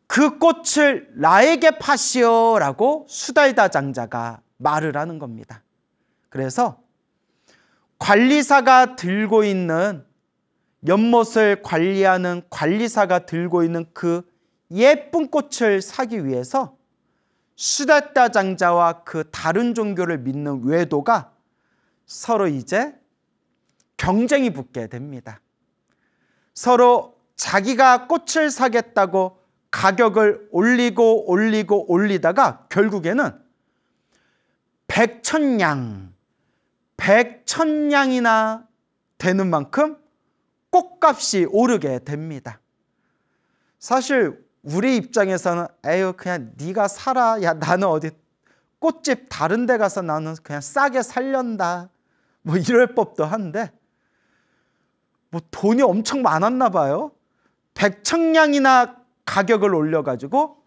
그 꽃을 나에게 파시오 라고 수다타 장자가 말을 하는 겁니다. 그래서 관리사가 들고 있는, 연못을 관리하는 관리사가 들고 있는 그 예쁜 꽃을 사기 위해서 수다타 장자와 그 다른 종교를 믿는 외도가 서로 이제 경쟁이 붙게 됩니다. 서로 자기가 꽃을 사겠다고 가격을 올리다가 결국에는 100,000냥이나 되는 만큼 꽃값이 오르게 됩니다. 사실 우리 입장에서는 에휴 그냥 네가 사라, 야 나는 어디 꽃집 다른 데 가서 나는 그냥 싸게 살련다, 뭐 이럴 법도 한데 뭐 돈이 엄청 많았나 봐요. 100,000냥이나 가격을 올려가지고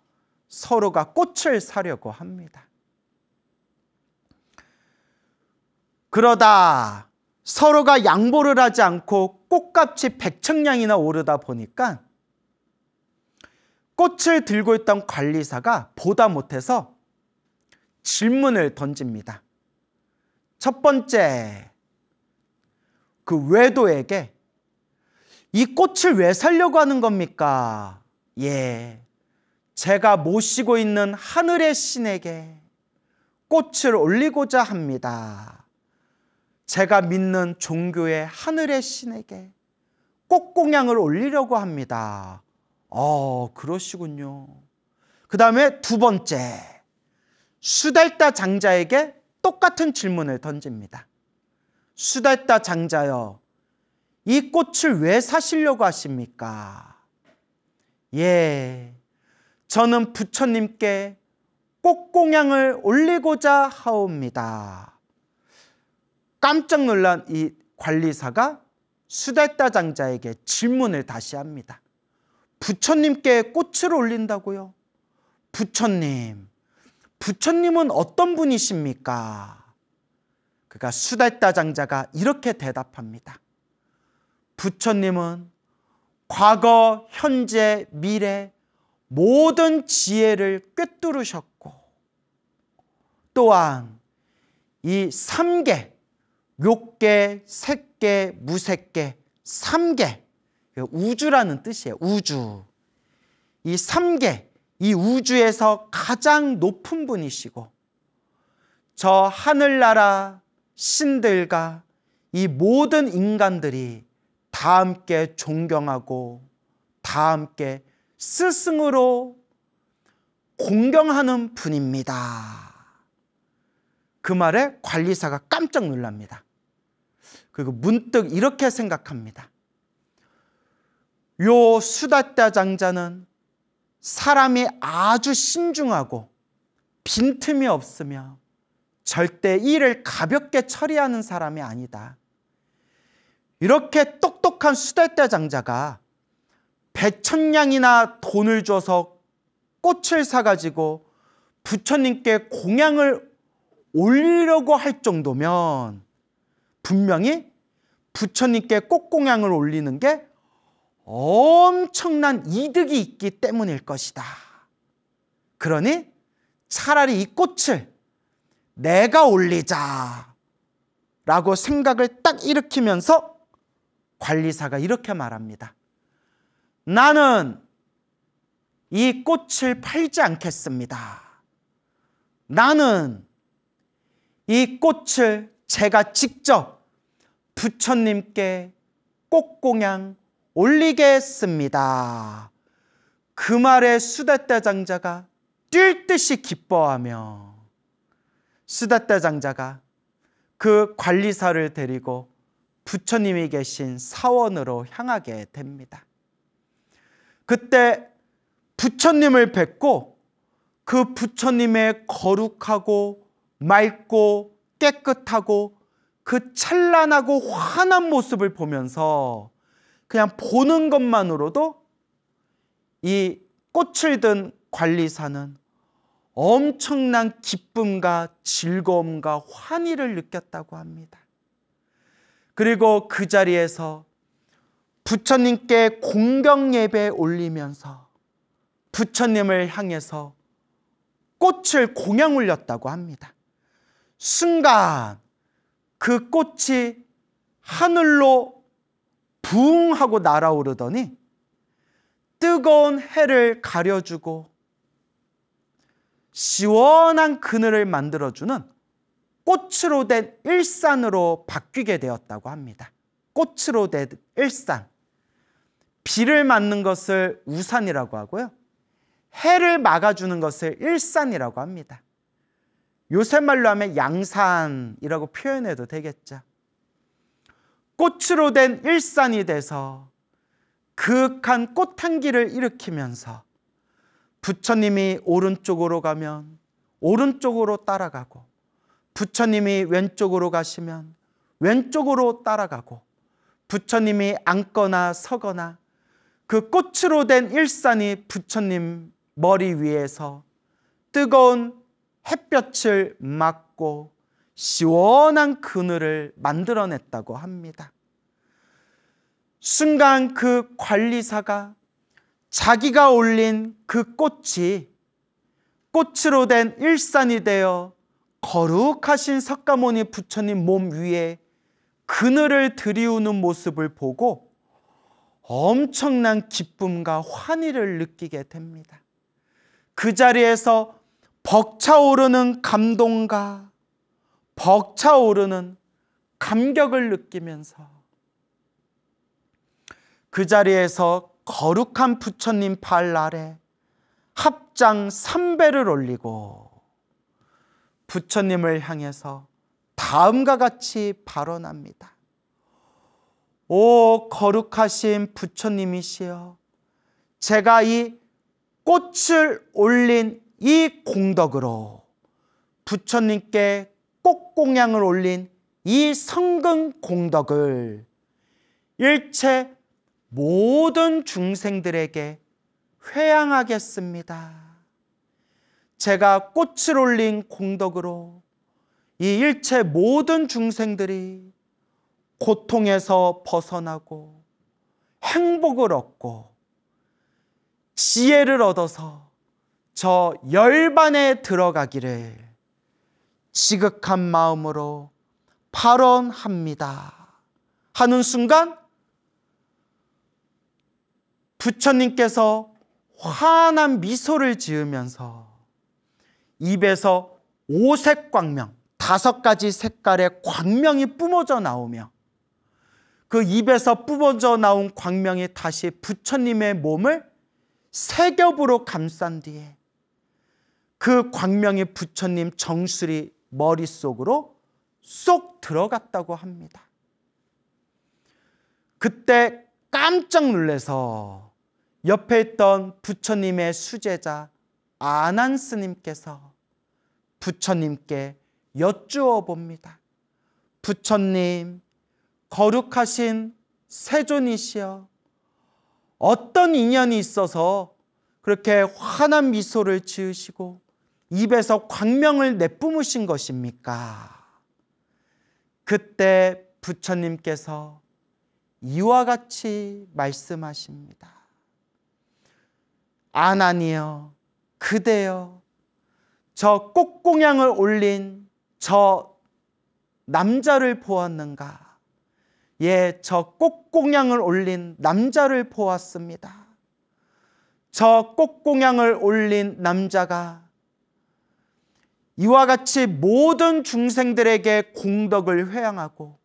서로가 꽃을 사려고 합니다. 그러다 서로가 양보를 하지 않고 꽃값이 100,000냥이나 오르다 보니까 꽃을 들고 있던 관리사가 보다 못해서 질문을 던집니다. 첫 번째, 그 외도에게 이 꽃을 왜 사려고 하는 겁니까? 제가 모시고 있는 하늘의 신에게 꽃을 올리고자 합니다. 제가 믿는 종교의 하늘의 신에게 꽃공양을 올리려고 합니다. 그러시군요. 그 다음에 두 번째, 수다타 장자에게 똑같은 질문을 던집니다. 수다타 장자여, 이 꽃을 왜 사시려고 하십니까? 저는 부처님께 꽃공양을 올리고자 하옵니다. 깜짝 놀란 이 관리사가 수다타 장자에게 질문을 다시 합니다. 부처님께 꽃을 올린다고요? 부처님은 어떤 분이십니까? 그러니까 수다타 장자가 이렇게 대답합니다. 부처님은 과거, 현재, 미래 모든 지혜를 꿰뚫으셨고 또한 이 3계, 욕계, 색계, 무색계, 3계, 우주라는 뜻이에요. 우주. 이 3계, 이 우주에서 가장 높은 분이시고 저 하늘나라 신들과 이 모든 인간들이 다 함께 존경하고 다 함께 스승으로 공경하는 분입니다. 그 말에 관리사가 깜짝 놀랍니다. 그리고 문득 이렇게 생각합니다. 요 수다타 장자는 사람이 아주 신중하고 빈틈이 없으며 절대 일을 가볍게 처리하는 사람이 아니다. 이렇게 똑똑한 수다타 장자가 100,000냥이나 돈을 줘서 꽃을 사가지고 부처님께 공양을 올리려고 할 정도면 분명히 부처님께 꽃공양을 올리는 게 엄청난 이득이 있기 때문일 것이다. 그러니 차라리 이 꽃을 내가 올리자 라고 생각을 딱 일으키면서 관리사가 이렇게 말합니다. 나는 이 꽃을 팔지 않겠습니다. 나는 이 꽃을 제가 직접 부처님께 꽃공양 올리겠습니다. 그 말에 수다타 장자가 뛸 듯이 기뻐하며 스데타 장자가 그 관리사를 데리고 부처님이 계신 사원으로 향하게 됩니다. 그때 부처님을 뵙고 그 부처님의 거룩하고 맑고 깨끗하고 그 찬란하고 환한 모습을 보면서 그냥 보는 것만으로도 이 꽃을 든 관리사는 엄청난 기쁨과 즐거움과 환희를 느꼈다고 합니다. 그리고 그 자리에서 부처님께 공경 예배 올리면서 부처님을 향해서 꽃을 공양 올렸다고 합니다. 순간 그 꽃이 하늘로 붕 하고 날아오르더니 뜨거운 해를 가려주고 시원한 그늘을 만들어주는 꽃으로 된 일산으로 바뀌게 되었다고 합니다. 꽃으로 된 일산. 비를 맞는 것을 우산이라고 하고요. 해를 막아주는 것을 일산이라고 합니다. 요새 말로 하면 양산이라고 표현해도 되겠죠. 꽃으로 된 일산이 돼서 그윽한 꽃향기를 일으키면서 부처님이 오른쪽으로 가면 오른쪽으로 따라가고 부처님이 왼쪽으로 가시면 왼쪽으로 따라가고 부처님이 앉거나 서거나 그 꽃으로 된 일산이 부처님 머리 위에서 뜨거운 햇볕을 막고 시원한 그늘을 만들어냈다고 합니다. 순간 그 관리사가 자기가 올린 그 꽃이 꽃으로 된 일산이 되어 거룩하신 석가모니 부처님 몸 위에 그늘을 들이우는 모습을 보고 엄청난 기쁨과 환희를 느끼게 됩니다. 그 자리에서 벅차오르는 감동과 벅차오르는 감격을 느끼면서 그 자리에서 거룩한 부처님 발 아래 합장 3배를 올리고 부처님을 향해서 다음과 같이 발언합니다. 오 거룩하신 부처님이시여, 제가 이 꽃을 올린 이 공덕으로 부처님께 꽃공양을 올린 이 성근 공덕을 일체 모든 중생들에게 회양하겠습니다. 제가 꽃을 올린 공덕으로 이 일체 모든 중생들이 고통에서 벗어나고 행복을 얻고 지혜를 얻어서 저 열반에 들어가기를 지극한 마음으로 발언합니다 하는 순간 부처님께서 환한 미소를 지으면서 입에서 오색 광명, 5가지 색깔의 광명이 뿜어져 나오며 그 입에서 뿜어져 나온 광명이 다시 부처님의 몸을 세 겹으로 감싼 뒤에 그 광명이 부처님 정수리 머릿속으로 쏙 들어갔다고 합니다. 그때 깜짝 놀라서 옆에 있던 부처님의 수제자 아난 스님께서 부처님께 여쭈어 봅니다. 부처님, 거룩하신 세존이시여, 어떤 인연이 있어서 그렇게 환한 미소를 지으시고 입에서 광명을 내뿜으신 것입니까? 그때 부처님께서 이와 같이 말씀하십니다. 아난이여, 그대여, 저 꽃공양을 올린 저 남자를 보았는가? 예, 저 꽃공양을 올린 남자를 보았습니다. 저 꽃공양을 올린 남자가 이와 같이 모든 중생들에게 공덕을 회양하고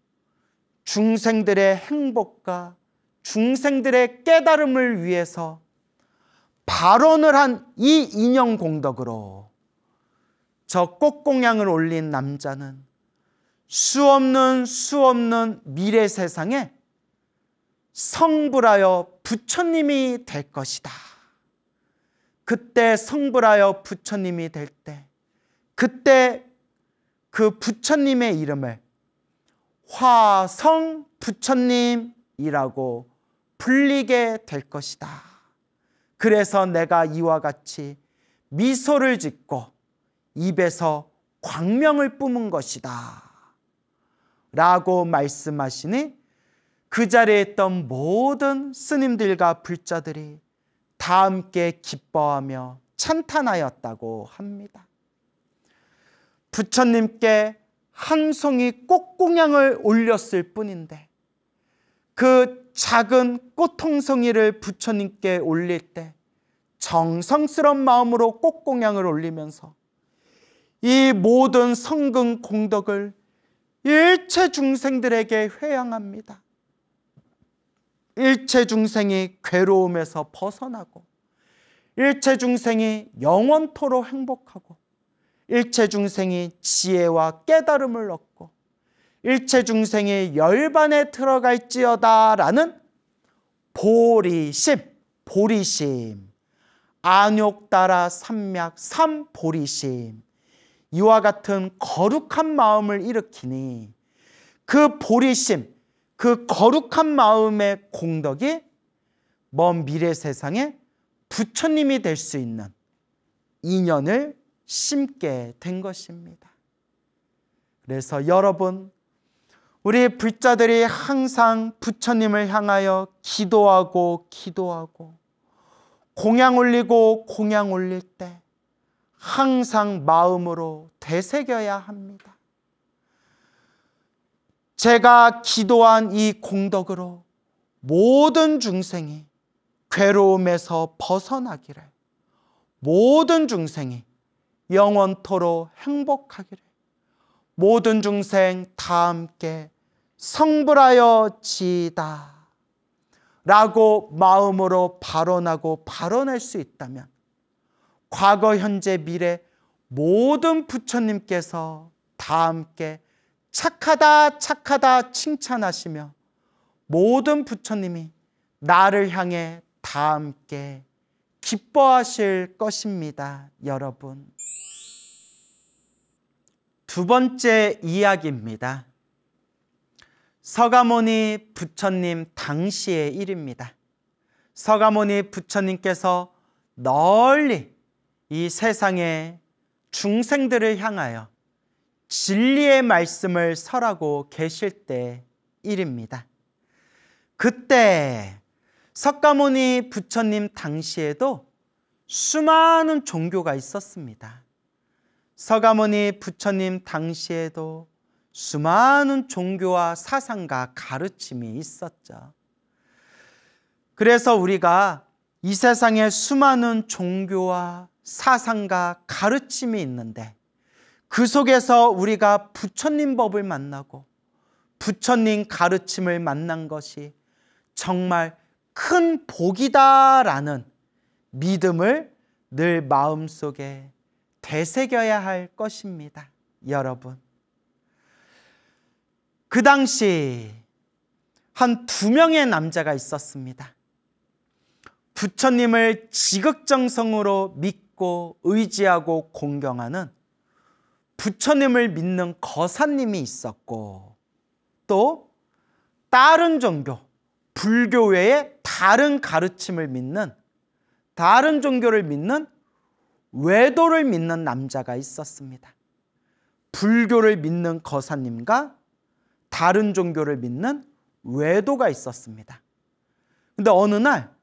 중생들의 행복과 중생들의 깨달음을 위해서 발언을 한 이 인연 공덕으로 저 꽃공양을 올린 남자는 수없는 미래 세상에 성불하여 부처님이 될 것이다. 그때 성불하여 부처님이 될 때, 그때 그 부처님의 이름을 화성 부처님이라고 불리게 될 것이다. 그래서 내가 이와 같이 미소를 짓고 입에서 광명을 뿜은 것이다 라고 말씀하시니, 그 자리에 있던 모든 스님들과 불자들이 다 함께 기뻐하며 찬탄하였다고 합니다. 부처님께 한 송이 꽃공양을 올렸을 뿐인데, 그 작은 꽃 한 송이를 부처님께 올릴 때 정성스러운 마음으로 꽃공양을 올리면서 이 모든 성근 공덕을 일체 중생들에게 회양합니다. 일체 중생이 괴로움에서 벗어나고, 일체 중생이 영원토록 행복하고, 일체 중생이 지혜와 깨달음을 얻고, 일체 중생이 열반에 들어갈지어다 라는 보리심, 안욕따라 삼맥 삼보리심, 이와 같은 거룩한 마음을 일으키니, 그 보리심, 그 거룩한 마음의 공덕이 먼 미래 세상에 부처님이 될 수 있는 인연을 심게 된 것입니다. 그래서 여러분, 우리 불자들이 항상 부처님을 향하여 기도하고 공양 올릴 때 항상 마음으로 되새겨야 합니다. 제가 기도한 이 공덕으로 모든 중생이 괴로움에서 벗어나기를, 모든 중생이 영원토록 행복하기를, 모든 중생 다 함께 성불하여 지이다 라고 마음으로 발언하고 발언할 수 있다면, 과거 현재 미래 모든 부처님께서 다 함께 착하다 칭찬하시며, 모든 부처님이 나를 향해 다 함께 기뻐하실 것입니다. 여러분, 두 번째 이야기입니다. 서가모니 부처님 당시의 일입니다. 서가모니 부처님께서 널리 이 세상의 중생들을 향하여 진리의 말씀을 설하고 계실 때 일입니다. 그때 석가모니 부처님 당시에도 수많은 종교가 있었습니다. 서가모니 부처님 당시에도 수많은 종교와 사상과 가르침이 있었죠. 그래서 우리가 이 세상에 수많은 종교와 사상과 가르침이 있는데, 그 속에서 우리가 부처님 법을 만나고 부처님 가르침을 만난 것이 정말 큰 복이다라는 믿음을 늘 마음속에 되새겨야 할 것입니다. 여러분, 그 당시 한 2명의 남자가 있었습니다. 부처님을 지극정성으로 믿고 의지하고 공경하는 부처님을 믿는 거사님이 있었고, 또 다른 종교, 불교 외에 다른 가르침을 믿는, 다른 종교를 믿는 외도를 믿는 남자가 있었습니다. 불교를 믿는 거사님과 다른 종교를 믿는 외도가 있었습니다. 근데 어느 날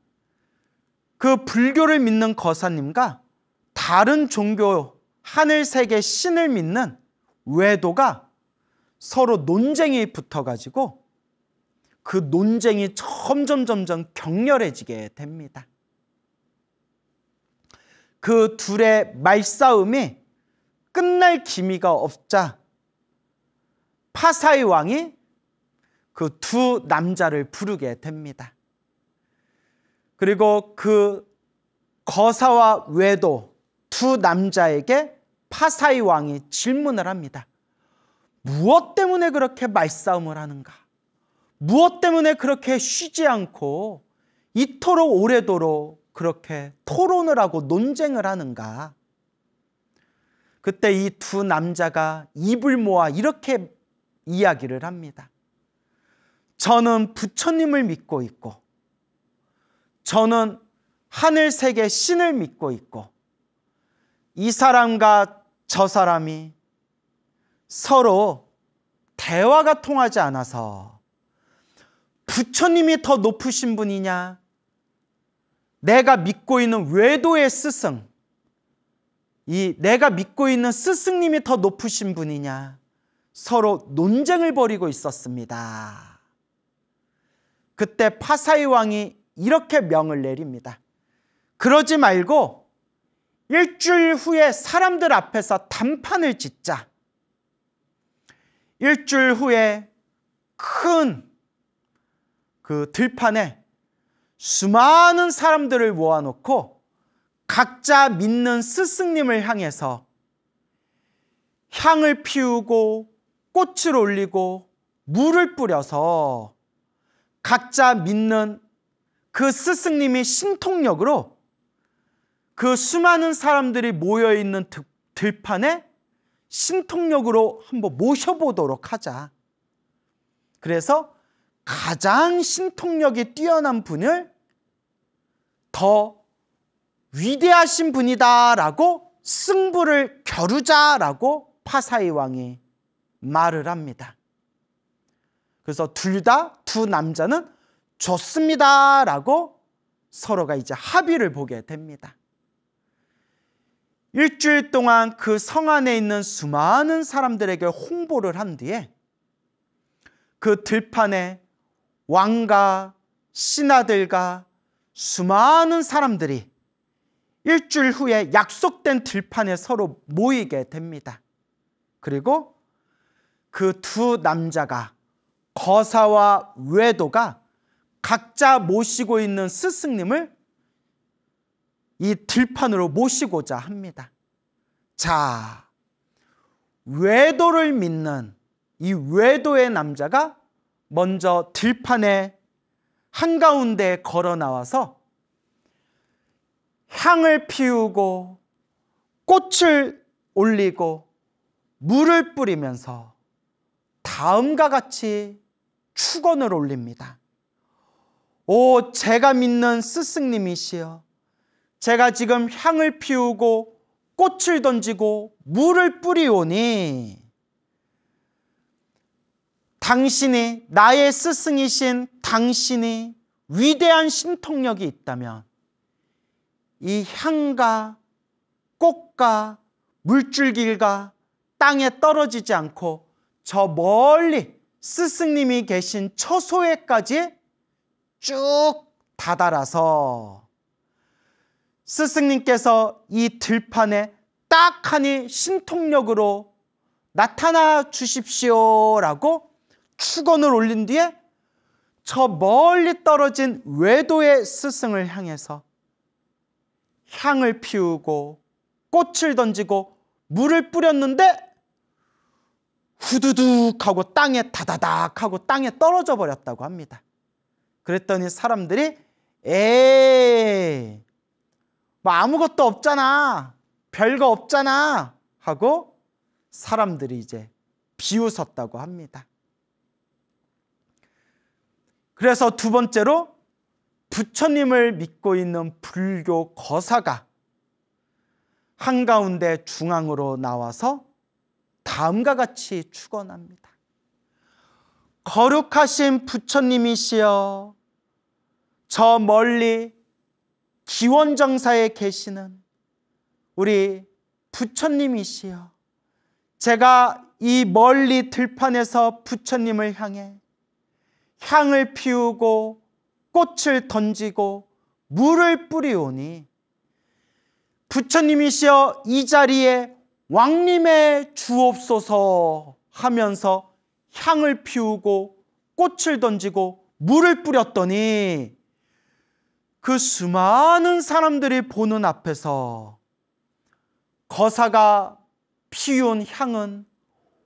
그 불교를 믿는 거사님과 다른 종교 하늘세계 신을 믿는 외도가 서로 논쟁이 붙어가지고 그 논쟁이 점점 격렬해지게 됩니다. 그 둘의 말싸움이 끝날 기미가 없자 파사이 왕이 그 두 남자를 부르게 됩니다. 그리고 그 거사와 외도 두 남자에게 파사의 왕이 질문을 합니다. 무엇 때문에 그렇게 말싸움을 하는가? 무엇 때문에 그렇게 쉬지 않고 이토록 오래도록 그렇게 토론을 하고 논쟁을 하는가? 그때 이 두 남자가 입을 모아 이렇게 이야기를 합니다. 저는 부처님을 믿고 있고, 저는 하늘 세계 신을 믿고 있고, 이 사람과 저 사람이 서로 대화가 통하지 않아서 부처님이 더 높으신 분이냐, 내가 믿고 있는 외도의 스승, 내가 믿고 있는 스승님이 더 높으신 분이냐, 서로 논쟁을 벌이고 있었습니다. 그때 파사의 왕이 이렇게 명을 내립니다. 그러지 말고 일주일 후에 사람들 앞에서 단판을 짓자. 일주일 후에 큰 그 들판에 수많은 사람들을 모아놓고 각자 믿는 스승님을 향해서 향을 피우고 꽃을 올리고 물을 뿌려서 각자 믿는 그 스승님이 신통력으로 그 수많은 사람들이 모여있는 들판에 신통력으로 한번 모셔보도록 하자. 그래서 가장 신통력이 뛰어난 분을 더 위대하신 분이다라고 승부를 겨루자라고 파사의 왕이 말을 합니다. 그래서 두 남자는 좋습니다라고 서로가 이제 합의를 보게 됩니다. 일주일 동안 그 성 안에 있는 수많은 사람들에게 홍보를 한 뒤에 그 들판에 왕과 신하들과 수많은 사람들이 일주일 후에 약속된 들판에 서로 모이게 됩니다. 그리고 그 두 남자가, 거사와 외도가 각자 모시고 있는 스승님을 이 들판으로 모시고자 합니다. 자, 외도를 믿는 이 외도의 남자가 먼저 들판에 한가운데에 걸어 나와서 향을 피우고 꽃을 올리고 물을 뿌리면서 다음과 같이 축원을 올립니다. 오, 제가 믿는 스승님이시여, 제가 지금 향을 피우고 꽃을 던지고 물을 뿌리오니 당신이, 나의 스승이신 당신이 위대한 신통력이 있다면 이 향과 꽃과 물줄기가 땅에 떨어지지 않고 저 멀리 스승님이 계신 처소에까지 쭉 다다라서 스승님께서 이 들판에 딱 하니 신통력으로 나타나 주십시오라고 축원을 올린 뒤에 저 멀리 떨어진 외도의 스승을 향해서 향을 피우고 꽃을 던지고 물을 뿌렸는데 후두둑 하고 땅에 다다닥 하고 땅에 떨어져 버렸다고 합니다. 그랬더니 사람들이 에이, 뭐 아무것도 없잖아, 별거 없잖아 하고 사람들이 이제 비웃었다고 합니다. 그래서 두 번째로 부처님을 믿고 있는 불교 거사가 한가운데 중앙으로 나와서 다음과 같이 축원합니다. 거룩하신 부처님이시여, 저 멀리 기원정사에 계시는 우리 부처님이시여, 제가 이 멀리 들판에서 부처님을 향해 향을 피우고 꽃을 던지고 물을 뿌리오니 부처님이시여 이 자리에 왕림해 주옵소서 하면서 향을 피우고 꽃을 던지고 물을 뿌렸더니 그 수많은 사람들이 보는 앞에서 거사가 피운 향은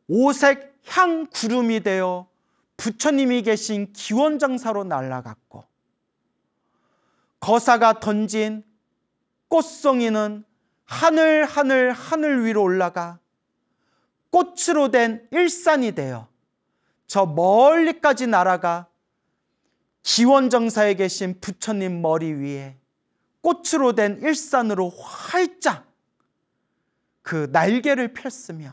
오색 향 구름이 되어 부처님이 계신 기원정사로 날아갔고, 거사가 던진 꽃송이는 하늘 위로 올라가 꽃으로 된 일산이 되어 저 멀리까지 날아가 기원정사에 계신 부처님 머리 위에 꽃으로 된 일산으로 활짝 그 날개를 폈으며,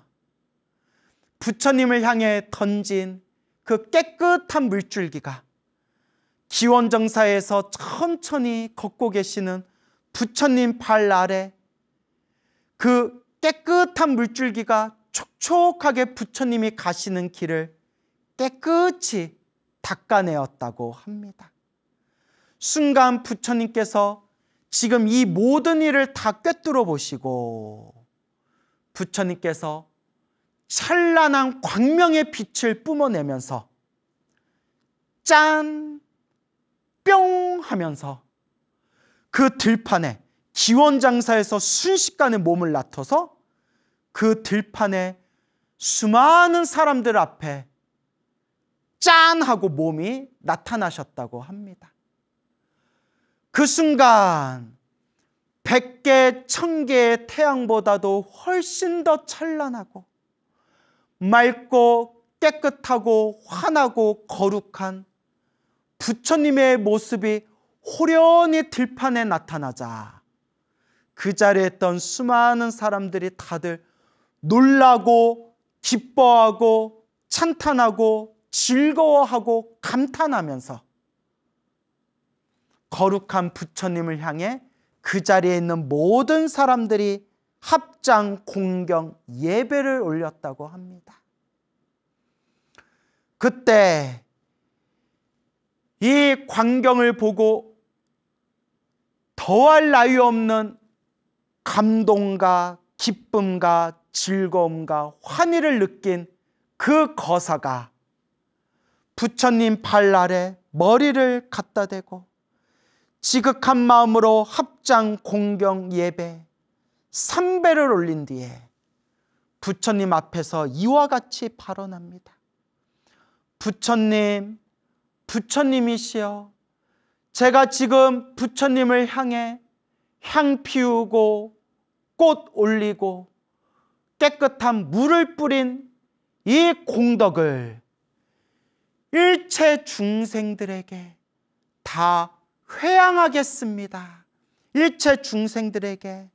부처님을 향해 던진 그 깨끗한 물줄기가 기원정사에서 천천히 걷고 계시는 부처님 발 아래 그 깨끗한 물줄기가 촉촉하게 부처님이 가시는 길을 깨끗이 닦아내었다고 합니다. 순간 부처님께서 지금 이 모든 일을 다 꿰뚫어 보시고 부처님께서 찬란한 광명의 빛을 뿜어내면서 짠! 뿅! 하면서 그 들판에 기원장사에서 순식간에 몸을 놔둬서 그 들판에 수많은 사람들 앞에 짠! 하고 몸이 나타나셨다고 합니다. 그 순간 100개, 1000개의 태양보다도 훨씬 더 찬란하고 맑고 깨끗하고 환하고 거룩한 부처님의 모습이 호련히 들판에 나타나자 그 자리에 있던 수많은 사람들이 다들 놀라고 기뻐하고 찬탄하고 즐거워하고 감탄하면서 거룩한 부처님을 향해 그 자리에 있는 모든 사람들이 합장 공경 예배를 올렸다고 합니다. 그때 이 광경을 보고 더할 나위 없는 감동과 기쁨과 즐거움과 환희를 느낀 그 거사가 부처님 발 아래 머리를 갖다 대고 지극한 마음으로 합장 공경 예배 3배를 올린 뒤에 부처님 앞에서 이와 같이 발언합니다. 부처님, 부처님이시여, 제가 지금 부처님을 향해 향 피우고 꽃 올리고 깨끗한 물을 뿌린 이 공덕을 일체 중생들에게 다 회양하겠습니다. 일체 중생들에게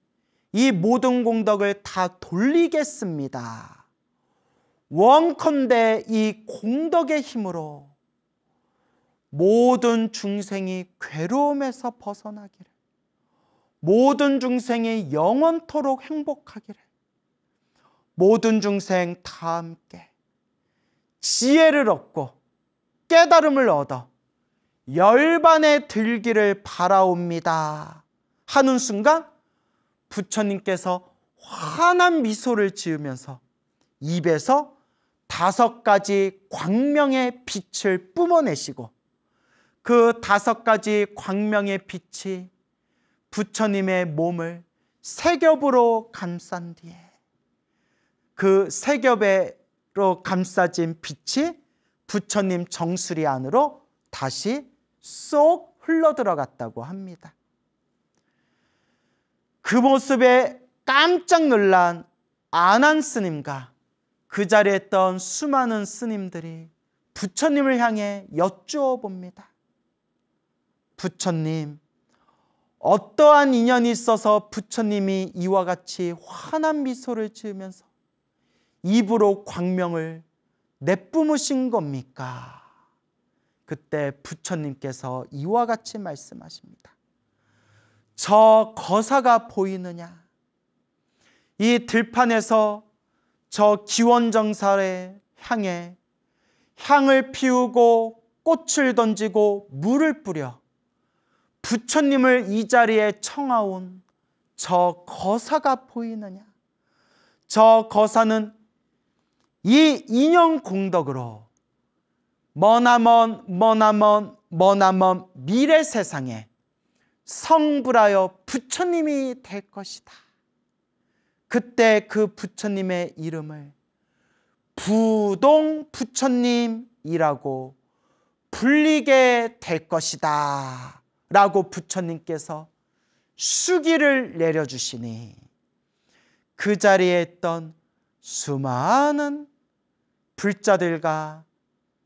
이 모든 공덕을 다 돌리겠습니다. 원컨대 이 공덕의 힘으로 모든 중생이 괴로움에서 벗어나기를, 모든 중생이 영원토록 행복하기를, 모든 중생 다 함께 지혜를 얻고 깨달음을 얻어 열반에 들기를 바라옵니다 하는 순간 부처님께서 환한 미소를 지으면서 입에서 5가지 광명의 빛을 뿜어내시고 그 5가지 광명의 빛이 부처님의 몸을 3겹으로 감싼 뒤에 그 3겹으로 감싸진 빛이 부처님 정수리 안으로 다시 쏙 흘러들어갔다고 합니다. 그 모습에 깜짝 놀란 아난 스님과 그 자리에 있던 수많은 스님들이 부처님을 향해 여쭈어 봅니다. 부처님, 어떠한 인연이 있어서 부처님이 이와 같이 환한 미소를 지으면서 입으로 광명을 내뿜으신 겁니까? 그때 부처님께서 이와 같이 말씀하십니다. 저 거사가 보이느냐? 이 들판에서 저 기원정사에 향해 향을 피우고 꽃을 던지고 물을 뿌려 부처님을 이 자리에 청하온 저 거사가 보이느냐? 저 거사는 이 인연 공덕으로 머나먼 미래 세상에 성불하여 부처님이 될 것이다. 그때 그 부처님의 이름을 부동 부처님이라고 불리게 될 것이다 라고 부처님께서 수기를 내려주시니 그 자리에 있던 수많은 불자들과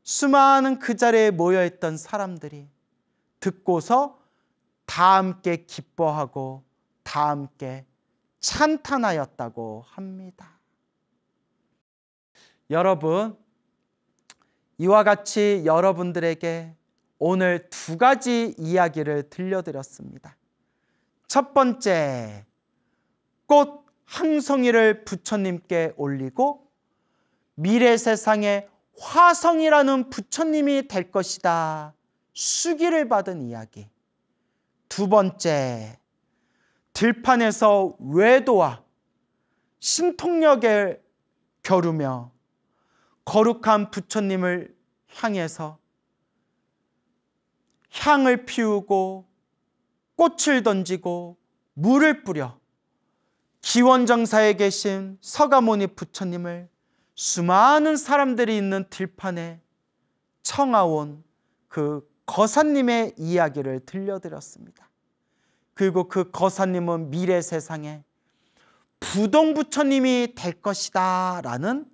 수많은 그 자리에 모여있던 사람들이 듣고서 다 함께 기뻐하고 다 함께 찬탄하였다고 합니다. 여러분, 이와 같이 여러분들에게 오늘 두 가지 이야기를 들려드렸습니다. 첫 번째, 꽃 한 송이를 부처님께 올리고 미래 세상에 화성이라는 부처님이 될 것이다 수기를 받은 이야기. 두 번째, 들판에서 외도와 신통력을 겨루며 거룩한 부처님을 향해서 향을 피우고 꽃을 던지고 물을 뿌려 기원정사에 계신 서가모니 부처님을 수많은 사람들이 있는 들판에 청하온 그 거사님의 이야기를 들려드렸습니다. 그리고 그 거사님은 미래 세상에 부동부처님이 될 것이다 라는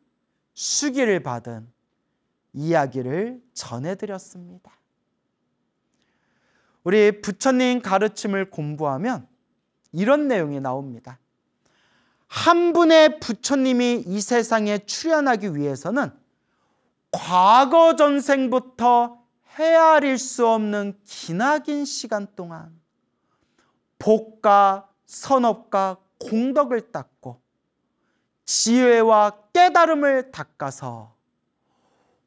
수기를 받은 이야기를 전해드렸습니다. 우리 부처님 가르침을 공부하면 이런 내용이 나옵니다. 한 분의 부처님이 이 세상에 출현하기 위해서는 과거 전생부터 헤아릴 수 없는 기나긴 시간 동안 복과 선업과 공덕을 닦고 지혜와 깨달음을 닦아서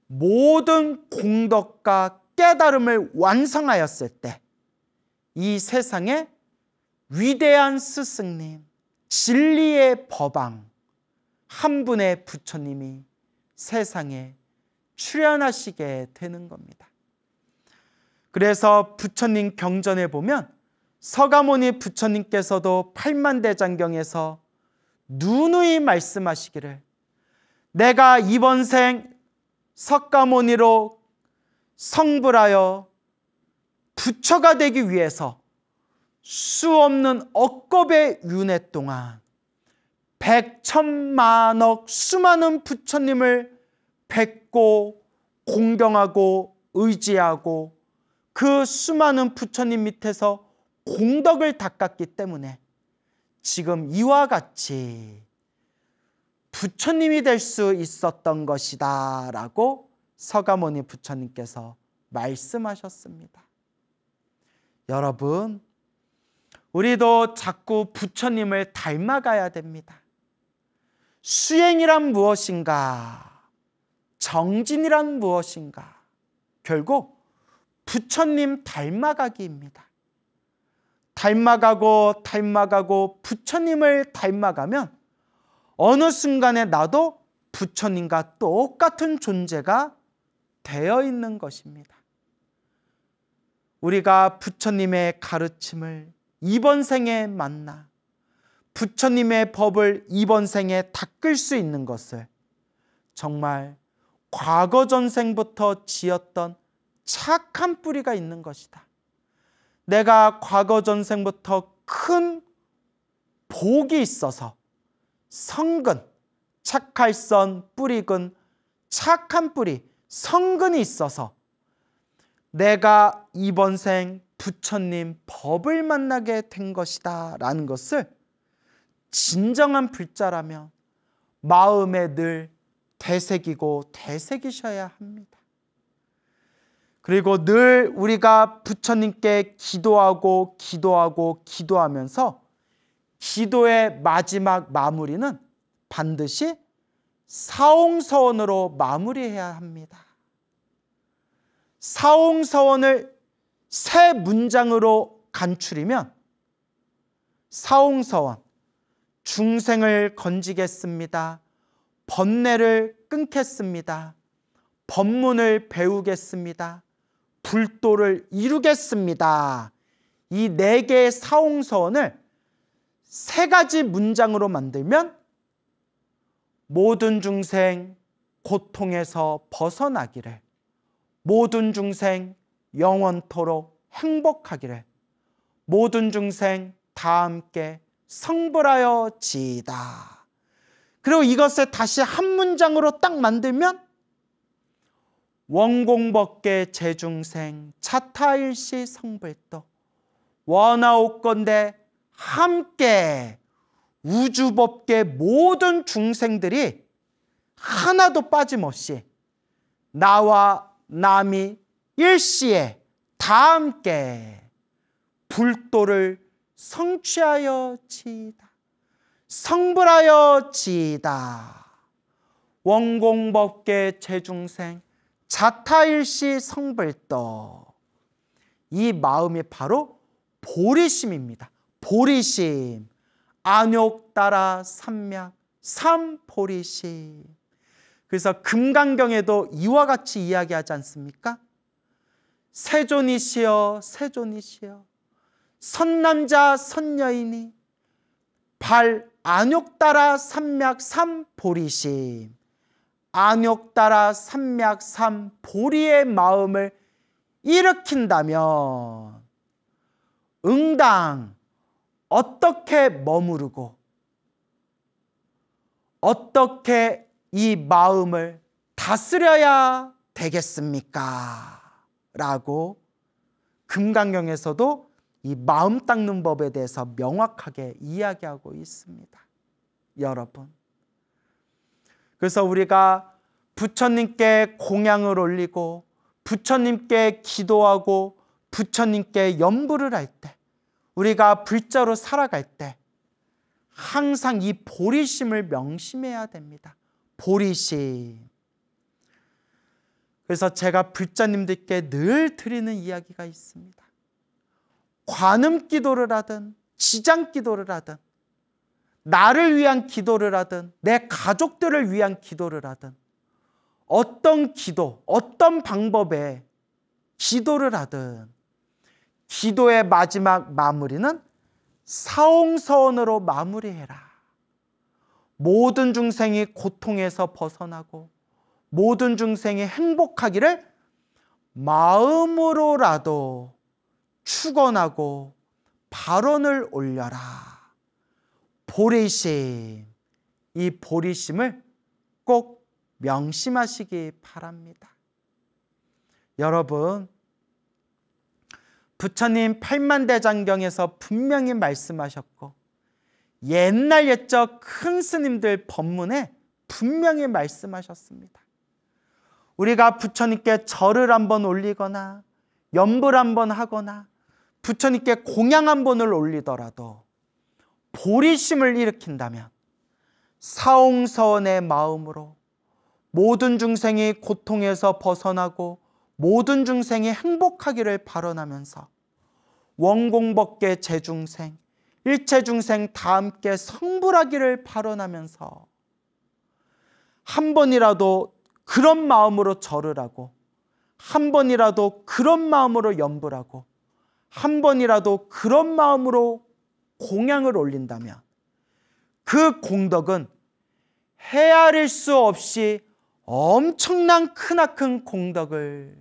모든 공덕과 깨달음을 완성하였을 때 이 세상에 위대한 스승님, 진리의 법왕 한 분의 부처님이 세상에 출현하시게 되는 겁니다. 그래서 부처님 경전에 보면 서가모니 부처님께서도 팔만대장경에서 누누이 말씀하시기를 내가 이번 생 석가모니로 성불하여 부처가 되기 위해서 수없는 억겁의 윤회 동안 백천만억 수많은 부처님을 뵙고 공경하고 의지하고 그 수많은 부처님 밑에서 공덕을 닦았기 때문에 지금 이와 같이 부처님이 될 수 있었던 것이다 라고 서가모니 부처님께서 말씀하셨습니다. 여러분, 우리도 자꾸 부처님을 닮아가야 됩니다. 수행이란 무엇인가? 정진이란 무엇인가? 결국 부처님 닮아가기입니다. 닮아가고 부처님을 닮아가면 어느 순간에 나도 부처님과 똑같은 존재가 되어 있는 것입니다. 우리가 부처님의 가르침을 이번 생에 만나 부처님의 법을 이번 생에 닦을 수 있는 것을 정말 과거 전생부터 지었던 착한 뿌리가 있는 것이다. 내가 과거 전생부터 큰 복이 있어서 성근, 착할선 뿌리근 착한 뿌리, 성근이 있어서 내가 이번 생 부처님 법을 만나게 된 것이다 라는 것을 진정한 불자라면 마음에 늘 되새기고 되새기셔야 합니다. 그리고 늘 우리가 부처님께 기도하면서 기도의 마지막 마무리는 반드시 사옹서원으로 마무리해야 합니다. 사옹서원을 세 문장으로 간추리면 사옹서원, 중생을 건지겠습니다. 번뇌를 끊겠습니다. 법문을 배우겠습니다. 불도를 이루겠습니다. 이 네 개의 사옹서원을 세 가지 문장으로 만들면 모든 중생 고통에서 벗어나기를, 모든 중생 영원토록 행복하기를, 모든 중생 다 함께 성불하여 지이다. 그리고 이것을 다시 한 문장으로 딱 만들면 원공법계 제중생 자타일시 성불도 원하옵건대 함께 우주법계 모든 중생들이 하나도 빠짐없이 나와 남이 일시에 다 함께 불도를 성취하여 지이다. 성불하여 지이다. 원공법계 제중생 자타일시 성불도. 이 마음이 바로 보리심입니다. 보리심. 안욕따라 삼약 삼보리심. 그래서 금강경에도 이와 같이 이야기하지 않습니까? 세존이시여 세존이시여 선남자 선여인이 발 안욕따라 삼약 삼보리심. 안욕따라 삼약 삼보리의 마음을 일으킨다면 응당 어떻게 머무르고 어떻게 이 마음을 다스려야 되겠습니까? 라고 금강경에서도 이 마음 닦는 법에 대해서 명확하게 이야기하고 있습니다. 여러분, 그래서 우리가 부처님께 공양을 올리고 부처님께 기도하고 부처님께 염불을 할 때, 우리가 불자로 살아갈 때 항상 이 보리심을 명심해야 됩니다. 보리심. 그래서 제가 불자님들께 늘 드리는 이야기가 있습니다. 관음 기도를 하든 지장 기도를 하든 나를 위한 기도를 하든 내 가족들을 위한 기도를 하든 어떤 기도, 어떤 방법의 기도를 하든 기도의 마지막 마무리는 사옹서원으로 마무리해라. 모든 중생이 고통에서 벗어나고 모든 중생이 행복하기를 마음으로라도 축원하고 발언을 올려라. 보리심. 이 보리심을 꼭 명심하시기 바랍니다. 여러분, 부처님 팔만대장경에서 분명히 말씀하셨고 옛날 옛적 큰 스님들 법문에 분명히 말씀하셨습니다. 우리가 부처님께 절을 한번 올리거나 염불 한번 하거나 부처님께 공양 한 번을 올리더라도 보리심을 일으킨다면 사옹서원의 마음으로 모든 중생이 고통에서 벗어나고 모든 중생이 행복하기를 발언하면서 원공법계 제중생, 일체중생 다 함께 성불하기를 발언하면서 한 번이라도 그런 마음으로 절을 하고 한 번이라도 그런 마음으로 염불하고 한 번이라도 그런 마음으로 공양을 올린다면 그 공덕은 헤아릴 수 없이 엄청난 크나큰 공덕을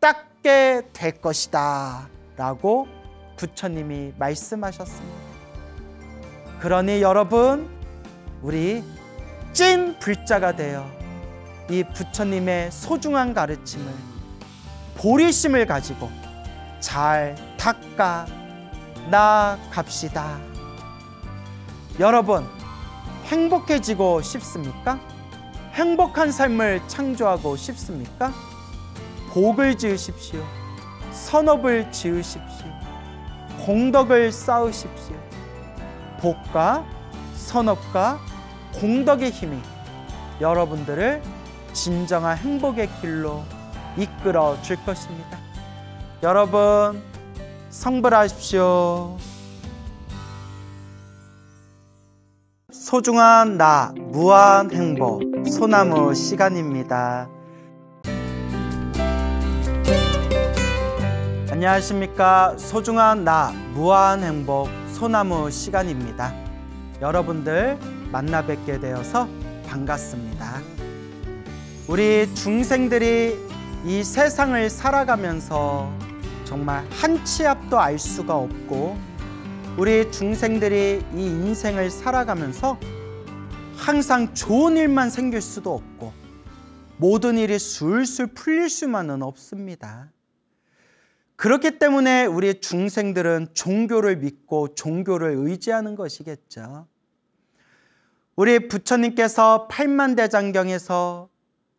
닦게 될 것이다 라고 부처님이 말씀하셨습니다. 그러니 여러분, 우리 찐 불자가 되어 이 부처님의 소중한 가르침을 보리심을 가지고 잘 닦아 나갑시다. 여러분, 행복해지고 싶습니까? 행복한 삶을 창조하고 싶습니까? 복을 지으십시오. 선업을 지으십시오. 공덕을 쌓으십시오. 복과 선업과 공덕의 힘이 여러분들을 진정한 행복의 길로 이끌어 줄 것입니다. 여러분, 성불하십시오. 소중한 나 무한 행복 소나무 시간입니다. 안녕하십니까. 소중한 나 무한 행복 소나무 시간입니다. 여러분들 만나 뵙게 되어서 반갑습니다. 우리 중생들이 이 세상을 살아가면서 정말 한 치 앞도 알 수가 없고, 우리 중생들이 이 인생을 살아가면서 항상 좋은 일만 생길 수도 없고 모든 일이 술술 풀릴 수만은 없습니다. 그렇기 때문에 우리 중생들은 종교를 믿고 종교를 의지하는 것이겠죠. 우리 부처님께서 팔만대장경에서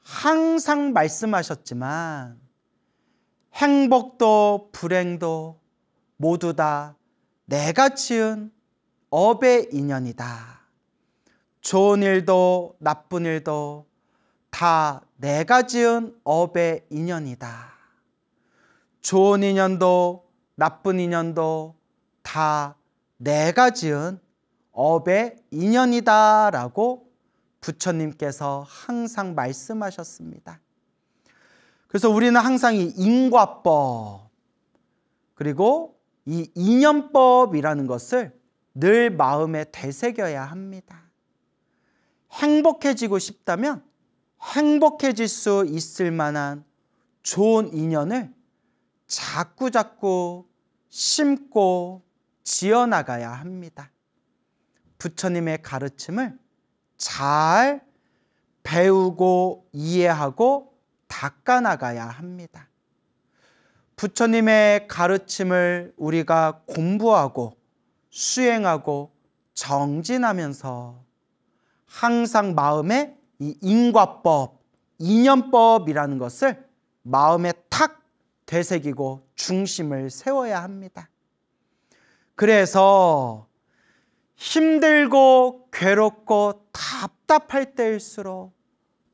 항상 말씀하셨지만 행복도 불행도 모두 다 내가 지은 업의 인연이다. 좋은 일도 나쁜 일도 다 내가 지은 업의 인연이다. 좋은 인연도 나쁜 인연도 다 내가 지은 업의 인연이다 라고 부처님께서 항상 말씀하셨습니다. 그래서 우리는 항상 이 인과법 그리고 이 인연법이라는 것을 늘 마음에 되새겨야 합니다. 행복해지고 싶다면 행복해질 수 있을 만한 좋은 인연을 자꾸자꾸 심고 지어나가야 합니다. 부처님의 가르침을 잘 배우고 이해하고 닦아나가야 합니다. 부처님의 가르침을 우리가 공부하고 수행하고 정진하면서 항상 마음에 이 인과법, 인연법이라는 것을 마음에 탁 되새기고 중심을 세워야 합니다. 그래서 힘들고 괴롭고 답답할 때일수록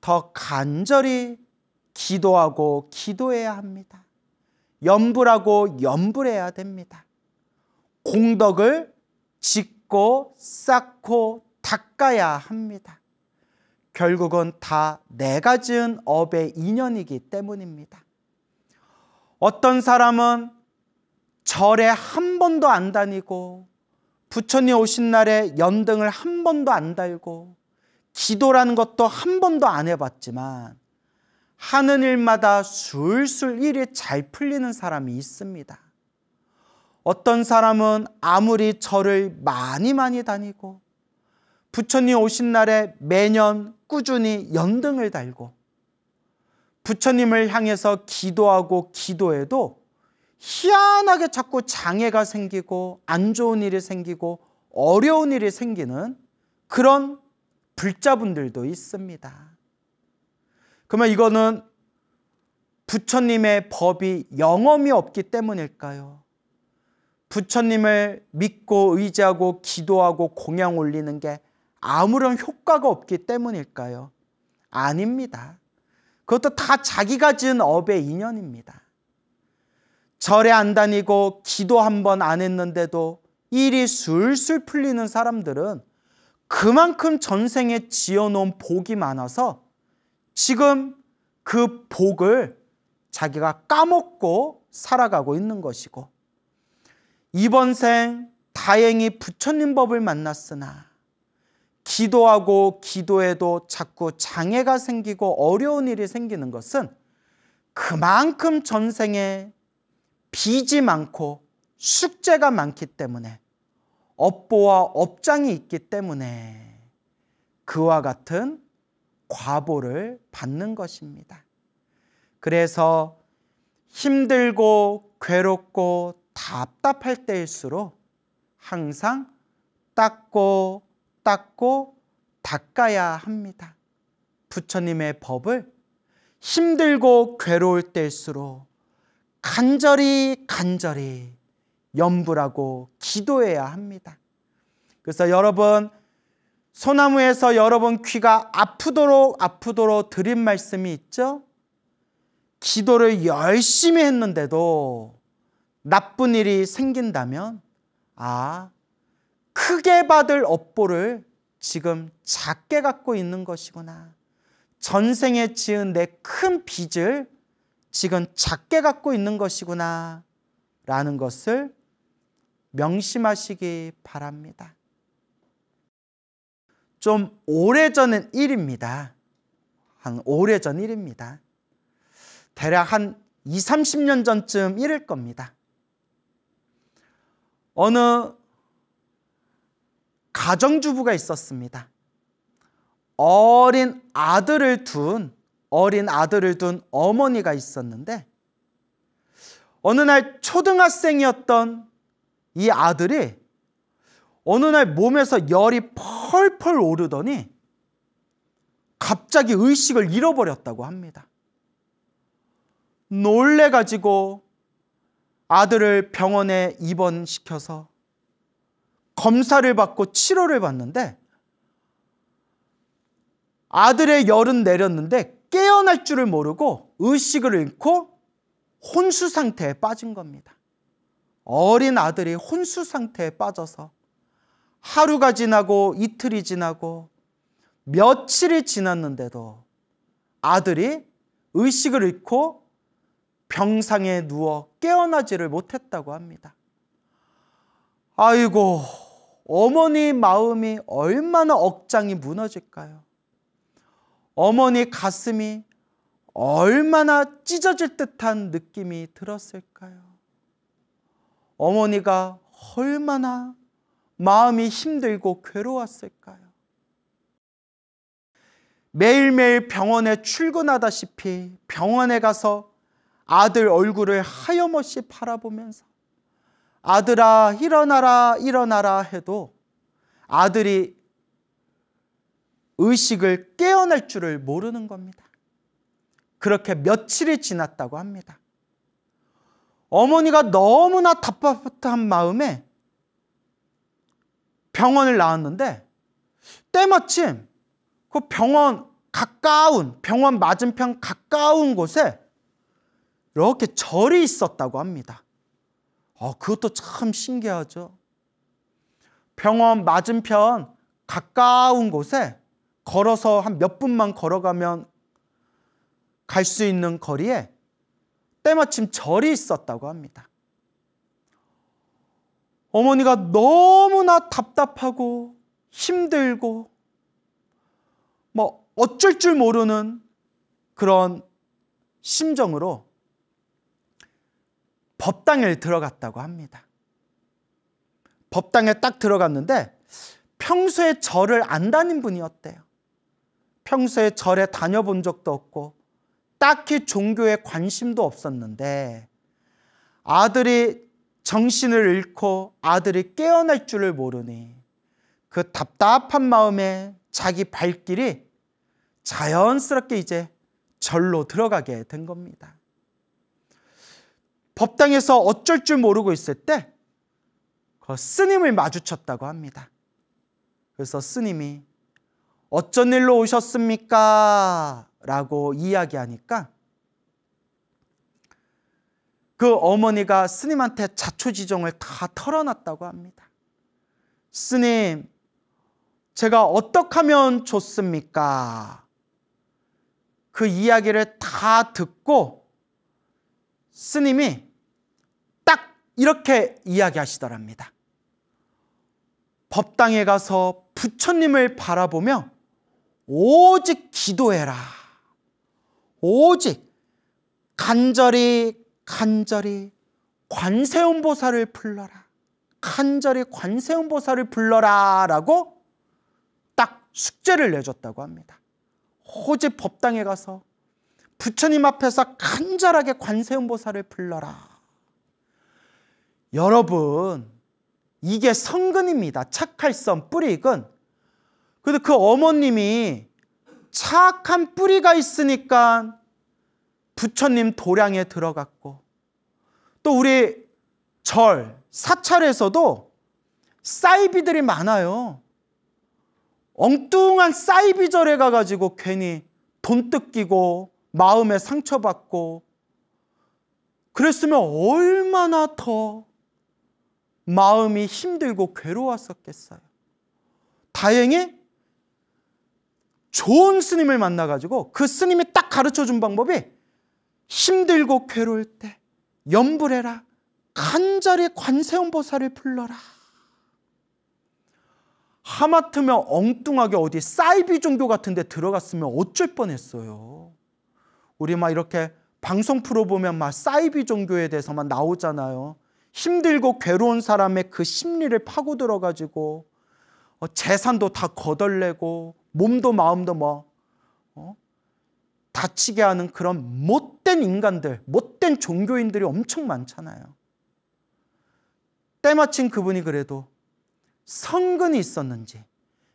더 간절히 기도하고 기도해야 합니다. 염불하고 염불해야 됩니다. 공덕을 짓고 쌓고 닦아야 합니다. 결국은 다 내가 지은 업의 인연이기 때문입니다. 어떤 사람은 절에 한 번도 안 다니고 부처님 오신 날에 연등을 한 번도 안 달고 기도라는 것도 한 번도 안 해봤지만 하는 일마다 술술 일이 잘 풀리는 사람이 있습니다. 어떤 사람은 아무리 절을 많이 다니고 부처님 오신 날에 매년 꾸준히 연등을 달고 부처님을 향해서 기도하고 기도해도 희한하게 자꾸 장애가 생기고 안 좋은 일이 생기고 어려운 일이 생기는 그런 불자분들도 있습니다. 그러면 이거는 부처님의 법이 영험이 없기 때문일까요? 부처님을 믿고 의지하고 기도하고 공양 올리는 게 아무런 효과가 없기 때문일까요? 아닙니다. 그것도 다 자기가 지은 업의 인연입니다. 절에 안 다니고 기도 한 번 안 했는데도 일이 술술 풀리는 사람들은 그만큼 전생에 지어놓은 복이 많아서 지금 그 복을 자기가 까먹고 살아가고 있는 것이고, 이번 생 다행히 부처님 법을 만났으나 기도하고 기도해도 자꾸 장애가 생기고 어려운 일이 생기는 것은 그만큼 전생에 빚이 많고 숙제가 많기 때문에, 업보와 업장이 있기 때문에 그와 같은 과보를 받는 것입니다. 그래서 힘들고 괴롭고 답답할 때일수록 항상 닦고 닦아야 합니다. 부처님의 법을 힘들고 괴로울 때일수록 간절히 염불하고 기도해야 합니다. 그래서 여러분, 소나무에서 여러분 귀가 아프도록 드린 말씀이 있죠? 기도를 열심히 했는데도 나쁜 일이 생긴다면 크게 받을 업보를 지금 작게 갖고 있는 것이구나. 전생에 지은 내 큰 빚을 지금 작게 갖고 있는 것이구나 라는 것을 명심하시기 바랍니다. 좀 오래전 일입니다. 한 오래전 일입니다. 대략 한 20, 30년 전쯤 일일 겁니다. 어느 가정주부가 있었습니다. 어린 아들을 둔 어머니가 있었는데, 어느 날 초등학생이었던 이 아들이 어느 날 몸에서 열이 펄펄 오르더니 갑자기 의식을 잃어버렸다고 합니다. 놀래가지고 아들을 병원에 입원시켜서 검사를 받고 치료를 받는데, 아들의 열은 내렸는데 깨어날 줄을 모르고 의식을 잃고 혼수 상태에 빠진 겁니다. 어린 아들이 혼수 상태에 빠져서 하루가 지나고 이틀이 지나고 며칠이 지났는데도 아들이 의식을 잃고 병상에 누워 깨어나지를 못했다고 합니다. 아이고, 어머니 마음이 얼마나 억장이 무너질까요? 어머니 가슴이 얼마나 찢어질 듯한 느낌이 들었을까요? 어머니가 얼마나 마음이 힘들고 괴로웠을까요? 매일매일 병원에 출근하다시피 병원에 가서 아들 얼굴을 하염없이 바라보면서 아들아 일어나라 일어나라 해도 아들이 의식을 깨어날 줄을 모르는 겁니다. 그렇게 며칠이 지났다고 합니다. 어머니가 너무나 답답한 마음에 병원을 나왔는데, 때마침 그 병원 맞은편 가까운 곳에 이렇게 절이 있었다고 합니다. 그것도 참 신기하죠. 병원 맞은편 가까운 곳에 걸어서 한 몇 분만 걸어가면 갈 수 있는 거리에 때마침 절이 있었다고 합니다. 어머니가 너무나 답답하고 힘들고 어쩔 줄 모르는 그런 심정으로 법당에 들어갔다고 합니다. 법당에 딱 들어갔는데 평소에 절을 안 다닌 분이었대요. 평소에 절에 다녀본 적도 없고 딱히 종교에 관심도 없었는데, 아들이 정신을 잃고 아들이 깨어날 줄을 모르니 그 답답한 마음에 자기 발길이 자연스럽게 이제 절로 들어가게 된 겁니다. 법당에서 어쩔 줄 모르고 있을 때 그 스님을 마주쳤다고 합니다. 그래서 스님이 어쩐 일로 오셨습니까? 라고 이야기하니까 그 어머니가 스님한테 자초지종을 다 털어놨다고 합니다. 스님, 제가 어떻게 하면 좋습니까? 그 이야기를 다 듣고 스님이 딱 이렇게 이야기하시더랍니다. 법당에 가서 부처님을 바라보며 오직 기도해라. 오직 간절히 관세음보살을 불러라. 간절히 관세음보살을 불러라 라고 딱 숙제를 내줬다고 합니다. 오직 법당에 가서 부처님 앞에서 간절하게 관세음보살을 불러라. 여러분, 이게 성근입니다. 착할성 뿌리근. 그런데 그 어머님이 착한 뿌리가 있으니까 부처님 도량에 들어갔고, 또 우리 사찰에서도 사이비들이 많아요. 엉뚱한 사이비절에 가가지고 괜히 돈 뜯기고 마음에 상처받고 그랬으면 얼마나 더 마음이 힘들고 괴로웠었겠어요. 다행히 좋은 스님을 만나가지고 그 스님이 딱 가르쳐준 방법이 힘들고 괴로울 때 염불해라, 간절히 관세음보살을 불러라. 하마터면 엉뚱하게 어디 사이비 종교 같은 데 들어갔으면 어쩔 뻔했어요. 우리 막 이렇게 방송 프로 보면 막 사이비 종교에 대해서만 나오잖아요. 힘들고 괴로운 사람의 그 심리를 파고들어가지고 재산도 다 거덜내고 몸도 마음도 다치게 하는 그런 못된 인간들, 못된 종교인들이 엄청 많잖아요. 때마침 그분이 그래도 성근이 있었는지,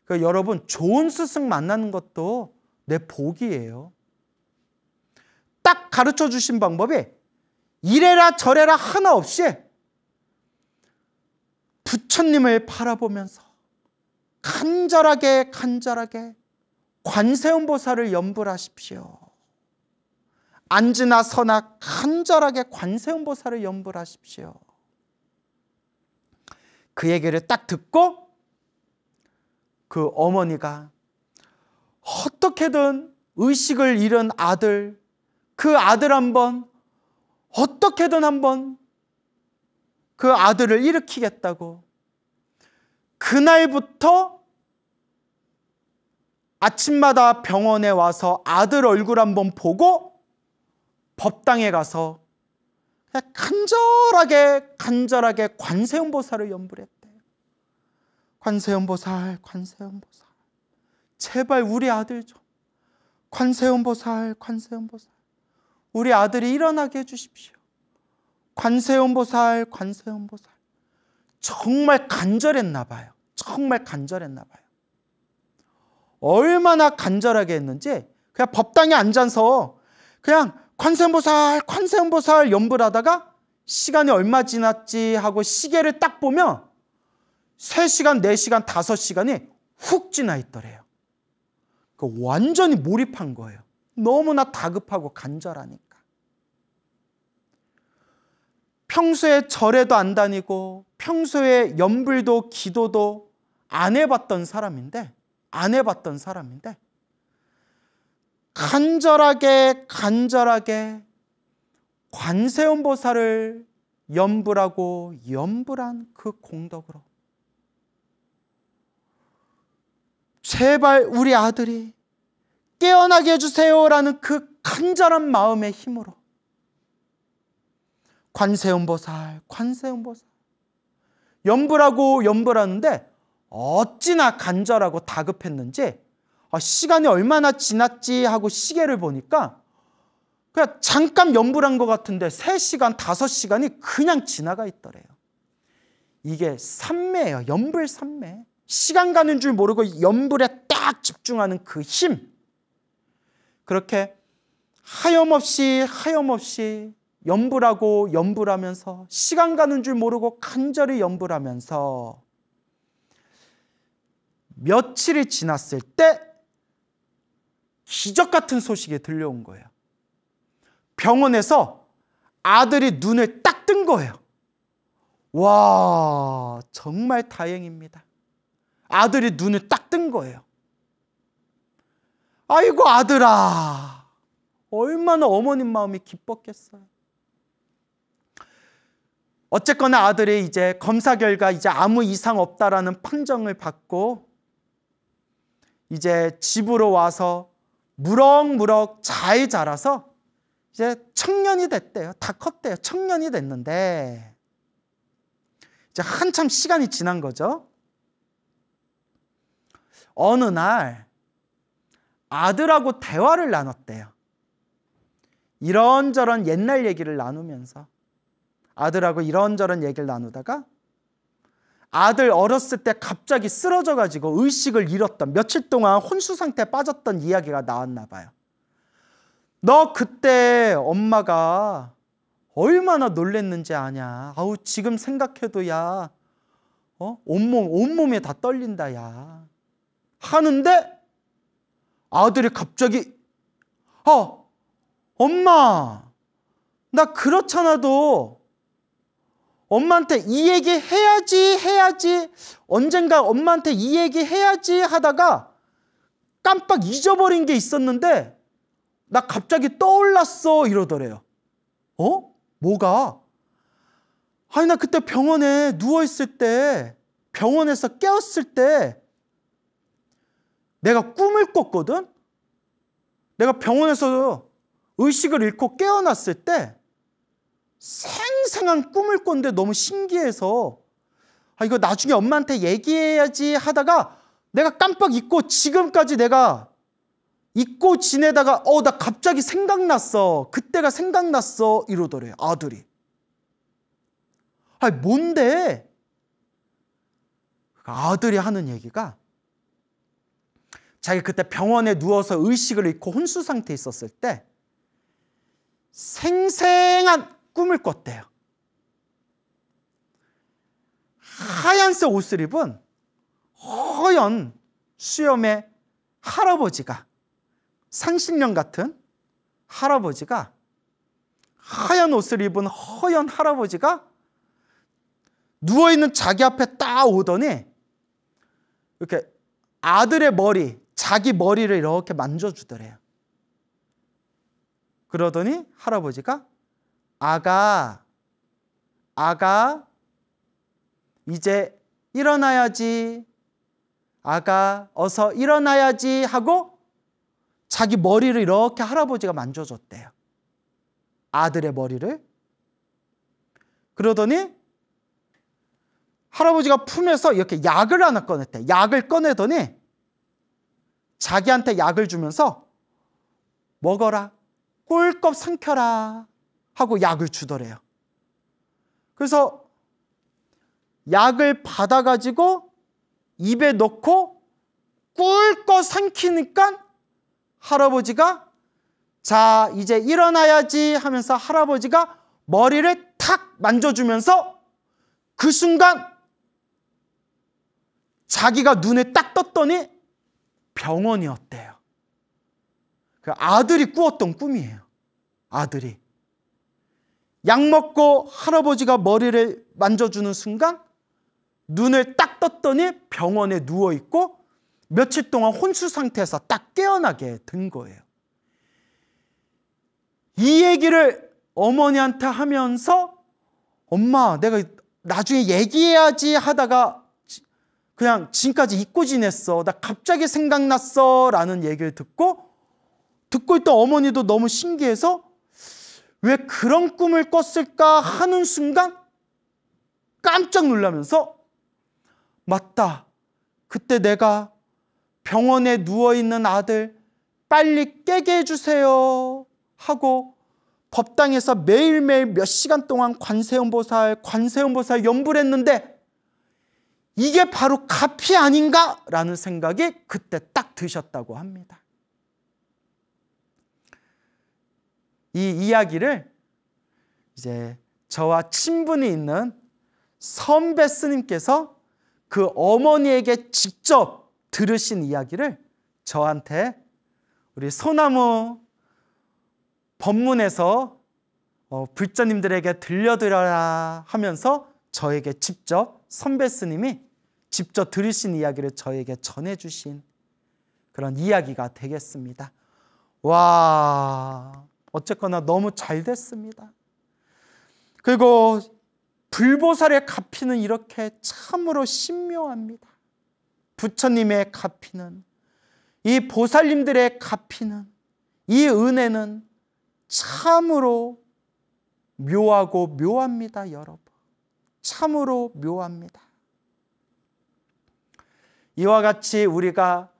그러니까 여러분 좋은 스승 만나는 것도 내 복이에요. 딱 가르쳐 주신 방법이 이래라 저래라 하나 없이 부처님을 바라보면서 간절하게 관세음보살을 염불하십시오. 앉으나 서나 간절하게 관세음보살을 염불하십시오. 그 얘기를 딱 듣고 그 어머니가 어떻게든 의식을 잃은 아들, 그 아들 한번 어떻게든 한번 그 아들을 일으키겠다고 그날부터 아침마다 병원에 와서 아들 얼굴 한번 보고 법당에 가서 간절하게 관세음보살을 염불했대요. 관세음보살, 제발 우리 아들 좀, 관세음보살, 우리 아들이 일어나게 해주십시오. 관세음보살. 정말 간절했나 봐요. 얼마나 간절하게 했는지 그냥 법당에 앉아서 그냥 관세음보살 염불하다가 시간이 얼마 지났지 하고 시계를 딱 보면 3시간, 4시간, 5시간이 훅 지나 있더래요. 완전히 몰입한 거예요. 너무나 다급하고 간절하니까. 평소에 절에도 안 다니고 평소에 염불도 기도도 안 해봤던 사람인데 간절하게 관세음보살을 염불한 그 공덕으로 제발 우리 아들이 깨어나게 해주세요라는 그 간절한 마음의 힘으로 관세음보살 염불하는데 어찌나 간절하고 다급했는지 시간이 얼마나 지났지 하고 시계를 보니까 그냥 잠깐 염불한 것 같은데 3시간, 5시간이 그냥 지나가 있더래요. 이게 삼매예요. 염불 삼매. 시간 가는 줄 모르고 염불에 딱 집중하는 그 힘. 그렇게 하염없이 염불하면서 시간 가는 줄 모르고 간절히 염불하면서 며칠이 지났을 때 기적 같은 소식이 들려온 거예요. 병원에서 아들이 눈을 딱 뜬 거예요. 와, 정말 다행입니다. 아들이 눈을 딱 뜬 거예요. 아이고 아들아, 얼마나 어머님 마음이 기뻤겠어요. 어쨌거나 아들이 이제 검사 결과 이제 아무 이상 없다라는 판정을 받고 이제 집으로 와서 무럭무럭 잘 자라서 이제 청년이 됐대요. 다 컸대요. 청년이 됐는데 이제 한참 시간이 지난 거죠. 어느 날 아들하고 대화를 나눴대요. 이런저런 옛날 얘기를 나누면서 아들하고 이런저런 얘기를 나누다가 아들 어렸을 때 갑자기 쓰러져가지고 의식을 잃었던, 며칠 동안 혼수 상태에 빠졌던 이야기가 나왔나 봐요. 너 그때 엄마가 얼마나 놀랬는지 아냐. 아우 지금 생각해도 야, 온몸이 다 떨린다 야. 하는데 아들이 갑자기 엄마 나 그렇잖아도 엄마한테 이 얘기 해야지 언젠가 엄마한테 이 얘기 해야지 하다가 깜빡 잊어버린 게 있었는데 나 갑자기 떠올랐어 이러더래요. 뭐가? 아니, 나 그때 병원에 누워있을 때, 병원에서 깨었을 때 내가 꿈을 꿨거든? 내가 병원에서 의식을 잃고 깨어났을 때 생생한 꿈을 꿨는데 너무 신기해서 이거 나중에 엄마한테 얘기해야지 하다가 내가 깜빡 잊고 지금까지 내가 잊고 지내다가 나 갑자기 생각났어. 그때가 생각났어. 이러더래요, 아들이. 뭔데? 아들이 하는 얘기가 자기 그때 병원에 누워서 의식을 잃고 혼수 상태에 있었을 때 생생한 꿈을 꿨대요. 하얀색 옷을 입은 허연 수염의 할아버지가, 산신령 같은 할아버지가, 하얀 옷을 입은 허연 할아버지가 누워있는 자기 앞에 딱 오더니 이렇게 아들의 머리, 자기 머리를 이렇게 만져주더래요. 그러더니 할아버지가 아가 이제 일어나야지, 아가 어서 일어나야지 하고 자기 머리를 이렇게 할아버지가 만져줬대요. 아들의 머리를. 그러더니 할아버지가 품에서 이렇게 약을 하나 꺼냈대. 약을 꺼내더니 자기한테 약을 주면서 먹어라, 꿀꺽 삼켜라 하고 약을 주더래요. 그래서 약을 받아가지고 입에 넣고 꿀꺽 삼키니까 할아버지가 자 이제 일어나야지 하면서 할아버지가 머리를 탁 만져주면서 그 순간 자기가 눈에 딱 떴더니 병원이었대요. 그 아들이 꾸었던 꿈이에요. 아들이 약 먹고 할아버지가 머리를 만져주는 순간 눈을 딱 떴더니 병원에 누워있고 며칠 동안 혼수 상태에서 딱 깨어나게 된 거예요. 이 얘기를 어머니한테 하면서 엄마 내가 나중에 얘기해야지 하다가 그냥 지금까지 잊고 지냈어. 나 갑자기 생각났어 라는 얘기를 듣고 있던 어머니도 너무 신기해서 왜 그런 꿈을 꿨을까 하는 순간 깜짝 놀라면서 맞다, 그때 내가 병원에 누워있는 아들 빨리 깨게 해주세요 하고 법당에서 매일매일 몇 시간 동안 관세음보살 연불 했는데 이게 바로 가피 아닌가? 라는 생각이 그때 딱 드셨다고 합니다. 이 이야기를 이제 저와 친분이 있는 선배 스님께서 그 어머니에게 직접 들으신 이야기를 저한테 우리 소나무 법문에서 불자님들에게 들려드려라 하면서 저에게 직접 선배 스님이 직접 들으신 이야기를 저에게 전해주신 그런 이야기가 되겠습니다. 와, 어쨌거나 너무 잘 됐습니다. 그리고 불보살의 가피는 이렇게 참으로 신묘합니다. 부처님의 가피는, 이 보살님들의 가피는, 이 은혜는 참으로 묘하고 묘합니다, 여러분. 참으로 묘합니다. 이와 같이 우리가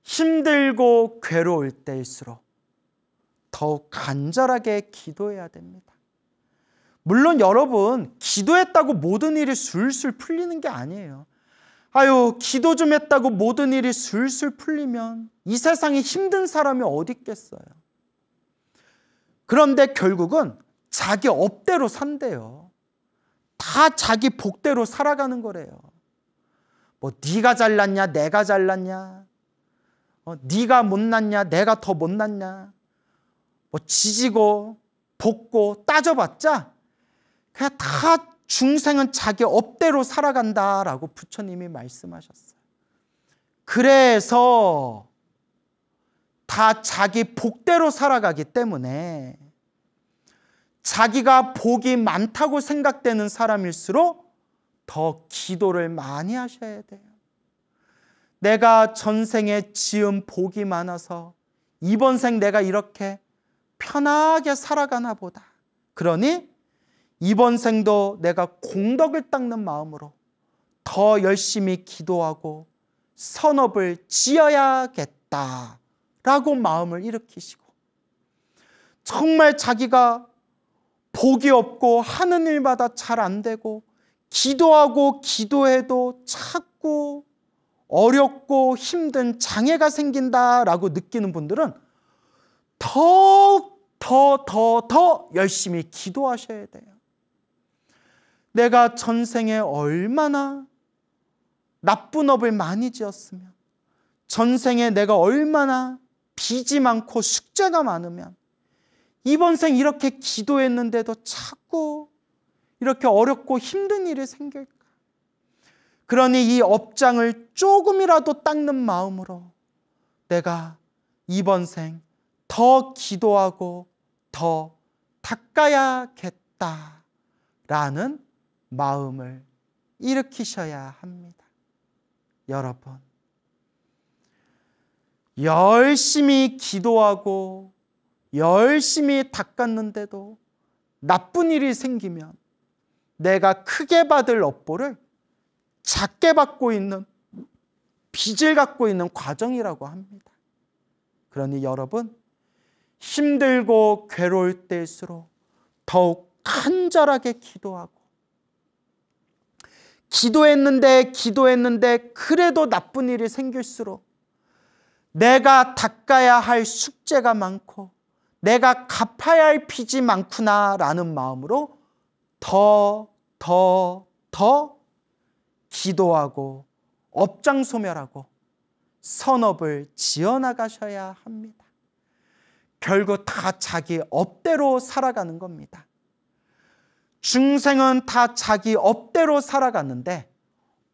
힘들고 괴로울 때일수록 더욱 간절하게 기도해야 됩니다. 물론 여러분, 기도했다고 모든 일이 술술 풀리는 게 아니에요. 기도 좀 했다고 모든 일이 술술 풀리면 이 세상에 힘든 사람이 어디 있겠어요. 그런데 결국은 자기 업대로 산대요. 다 자기 복대로 살아가는 거래요. 뭐 네가 잘났냐, 내가 잘났냐, 네가 못났냐, 내가 더 못났냐, 뭐 지지고 볶고 따져봤자 그냥 다 중생은 자기 업대로 살아간다라고 부처님이 말씀하셨어요. 그래서 다 자기 복대로 살아가기 때문에 자기가 복이 많다고 생각되는 사람일수록 더 기도를 많이 하셔야 돼요. 내가 전생에 지은 복이 많아서 이번 생 내가 이렇게 편하게 살아가나 보다. 그러니 이번 생도 내가 공덕을 닦는 마음으로 더 열심히 기도하고 선업을 지어야겠다 라고 마음을 일으키시고, 정말 자기가 복이 없고 하는 일마다 잘 안 되고 기도하고 기도해도 자꾸 어렵고 힘든 장애가 생긴다라고 느끼는 분들은 더 열심히 기도하셔야 돼요. 내가 전생에 얼마나 나쁜 업을 많이 지었으면, 전생에 내가 얼마나 빚이 많고 숙제가 많으면 이번 생 이렇게 기도했는데도 자꾸 이렇게 어렵고 힘든 일이 생길까? 그러니 이 업장을 조금이라도 닦는 마음으로 내가 이번 생 더 기도하고 더 닦아야겠다라는 마음을 일으키셔야 합니다. 여러분, 열심히 기도하고 열심히 닦았는데도 나쁜 일이 생기면 내가 크게 받을 업보를 작게 받고 있는, 빚을 갖고 있는 과정이라고 합니다. 그러니 여러분, 힘들고 괴로울 때일수록 더욱 간절하게 기도하고, 기도했는데 그래도 나쁜 일이 생길수록 내가 닦아야 할 숙제가 많고 내가 갚아야 할 빚이 많구나라는 마음으로 더 기도하고 업장 소멸하고 선업을 지어나가셔야 합니다. 결국 다 자기 업대로 살아가는 겁니다. 중생은 다 자기 업대로 살아가는데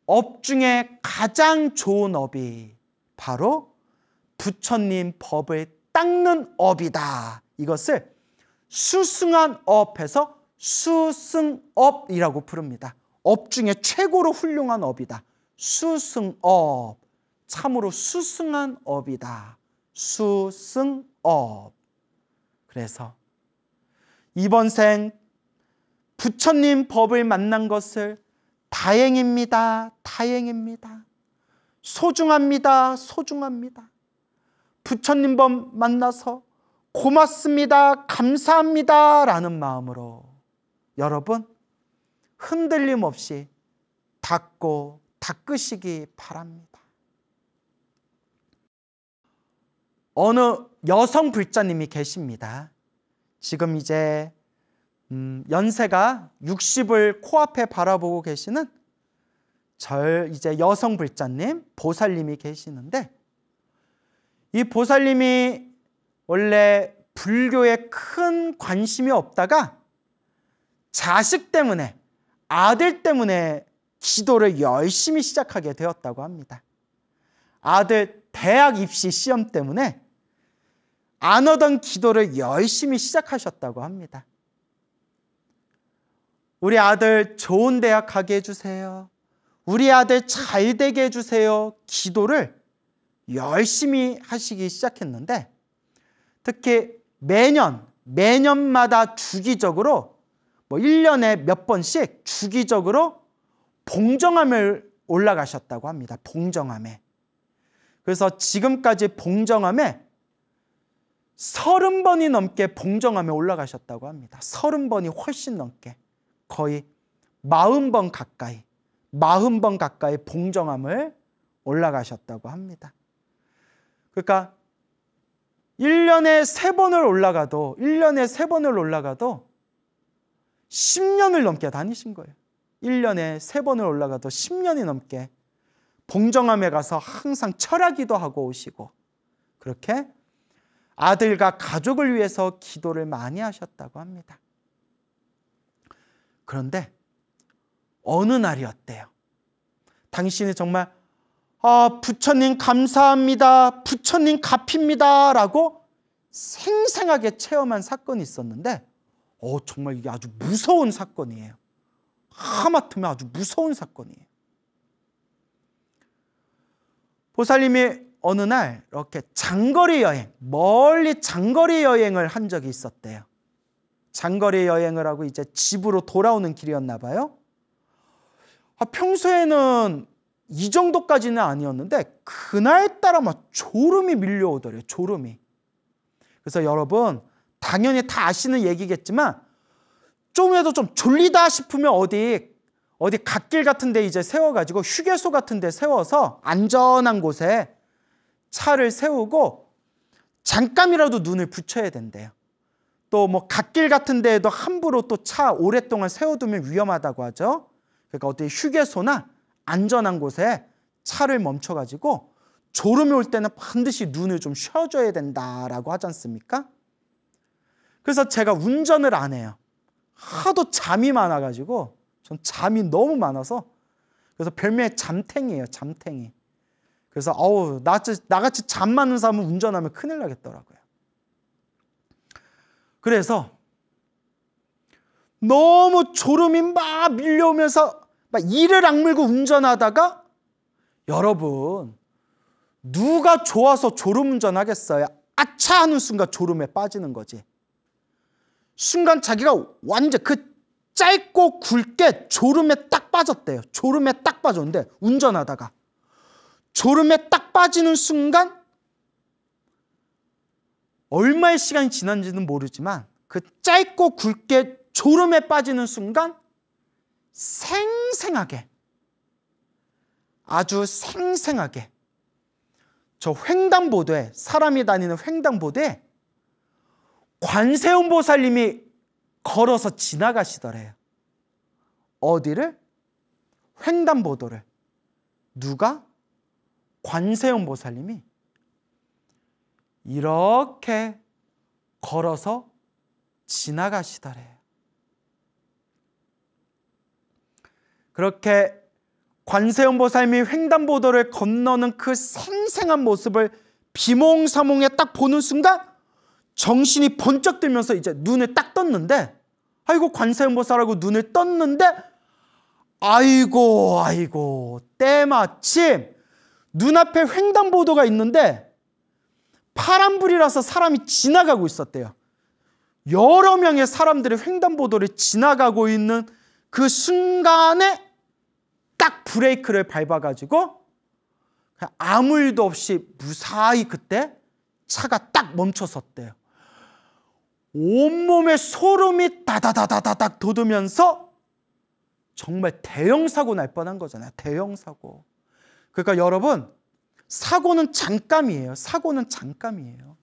업 중에 가장 좋은 업이 바로 부처님 법을 닦는 업이다. 이것을 수승한 업에서 수승업이라고 부릅니다. 업 중에 최고로 훌륭한 업이다. 수승업. 참으로 수승한 업이다. 수승업. 그래서 이번 생 부처님 법을 만난 것을 다행입니다. 소중합니다. 부처님 법 만나서 고맙습니다. 감사합니다. 라는 마음으로 여러분 흔들림 없이 닦으시기 바랍니다. 어느 여성 불자님이 계십니다. 지금 이제 연세가 60을 코앞에 바라보고 계시는 이제 여성 불자님, 보살님이 계시는데, 이 보살님이 원래 불교에 큰 관심이 없다가 자식 때문에, 아들 때문에 기도를 열심히 시작하게 되었다고 합니다. 아들 대학 입시 시험 때문에 안 하던 기도를 열심히 시작하셨다고 합니다. 우리 아들 좋은 대학 가게 해주세요. 우리 아들 잘 되게 해주세요. 기도를 열심히 하시기 시작했는데, 특히 매년마다 주기적으로 1년에 몇 번씩 주기적으로 봉정암을 올라가셨다고 합니다. 봉정암에. 그래서 지금까지 봉정암에 30번이 넘게 봉정암에 올라가셨다고 합니다. 30번이 훨씬 넘게. 거의 40번 가까이 봉정암을 올라가셨다고 합니다. 그러니까 1년에 3번을 올라가도 10년을 넘게 다니신 거예요. 1년에 3번을 올라가도 10년이 넘게 봉정암에 가서 항상 철야기도 하고 오시고, 그렇게 아들과 가족을 위해서 기도를 많이 하셨다고 합니다. 그런데 어느 날이었대요. 당신이 정말 부처님 감사합니다, 부처님 갚입니다 라고 생생하게 체험한 사건이 있었는데, 정말 이게 아주 무서운 사건이에요. 하마터면 아주 무서운 사건이에요. 보살님이 어느 날 이렇게 장거리 여행, 멀리 장거리 여행을 한 적이 있었대요. 장거리 여행을 하고 이제 집으로 돌아오는 길이었나 봐요. 평소에는 이 정도까지는 아니었는데 그날따라 막 졸음이 밀려오더래요. 졸음이. 그래서 여러분 당연히 다 아시는 얘기겠지만 좀이라도 좀 졸리다 싶으면 어디 갓길 같은 데 이제 세워가지고 휴게소 같은 데 세워서 안전한 곳에 차를 세우고 잠깐이라도 눈을 붙여야 된대요. 또 뭐 갓길 같은 데에도 함부로 또 차 오랫동안 세워두면 위험하다고 하죠. 그러니까 어디 휴게소나 안전한 곳에 차를 멈춰가지고 졸음이 올 때는 반드시 눈을 좀 쉬어줘야 된다라고 하지 않습니까? 그래서 제가 운전을 안 해요. 하도 잠이 많아가지고 전 잠이 너무 많아서 그래서 별명이 잠탱이에요. 잠탱이. 그래서 나같이 잠 많은 사람은 운전하면 큰일 나겠더라고요. 그래서 너무 졸음이 막 밀려오면서 막 이를 악물고 운전하다가 여러분 누가 좋아서 졸음 운전하겠어요? 아차 하는 순간 졸음에 빠지는 거지. 순간 자기가 완전 그 짧고 굵게 졸음에 딱 빠졌대요. 졸음에 딱 빠졌는데 운전하다가 졸음에 딱 빠지는 순간 얼마의 시간이 지난지는 모르지만 그 짧고 굵게 졸음에 빠지는 순간 생생하게 아주 생생하게 저 횡단보도에 사람이 다니는 횡단보도에 관세음보살님이 걸어서 지나가시더래요. 어디를? 횡단보도를. 누가? 관세음보살님이 이렇게 걸어서 지나가시더래요. 그렇게 관세음보살님이 횡단보도를 건너는 그 생생한 모습을 비몽사몽에 딱 보는 순간 정신이 번쩍 들면서 이제 눈을 딱 떴는데 아이고 관세음보살하고 눈을 떴는데 아이고 때마침 눈앞에 횡단보도가 있는데 파란불이라서 사람이 지나가고 있었대요. 여러 명의 사람들이 횡단보도를 지나가고 있는 그 순간에 딱 브레이크를 밟아가지고 아무 일도 없이 무사히 그때 차가 딱 멈춰섰대요. 온몸에 소름이 다다다다닥 돋으면서 정말 대형 사고 날 뻔한 거잖아요. 대형 사고. 그러니까 여러분 사고는 잠깐이에요. 사고는 잠깐이에요.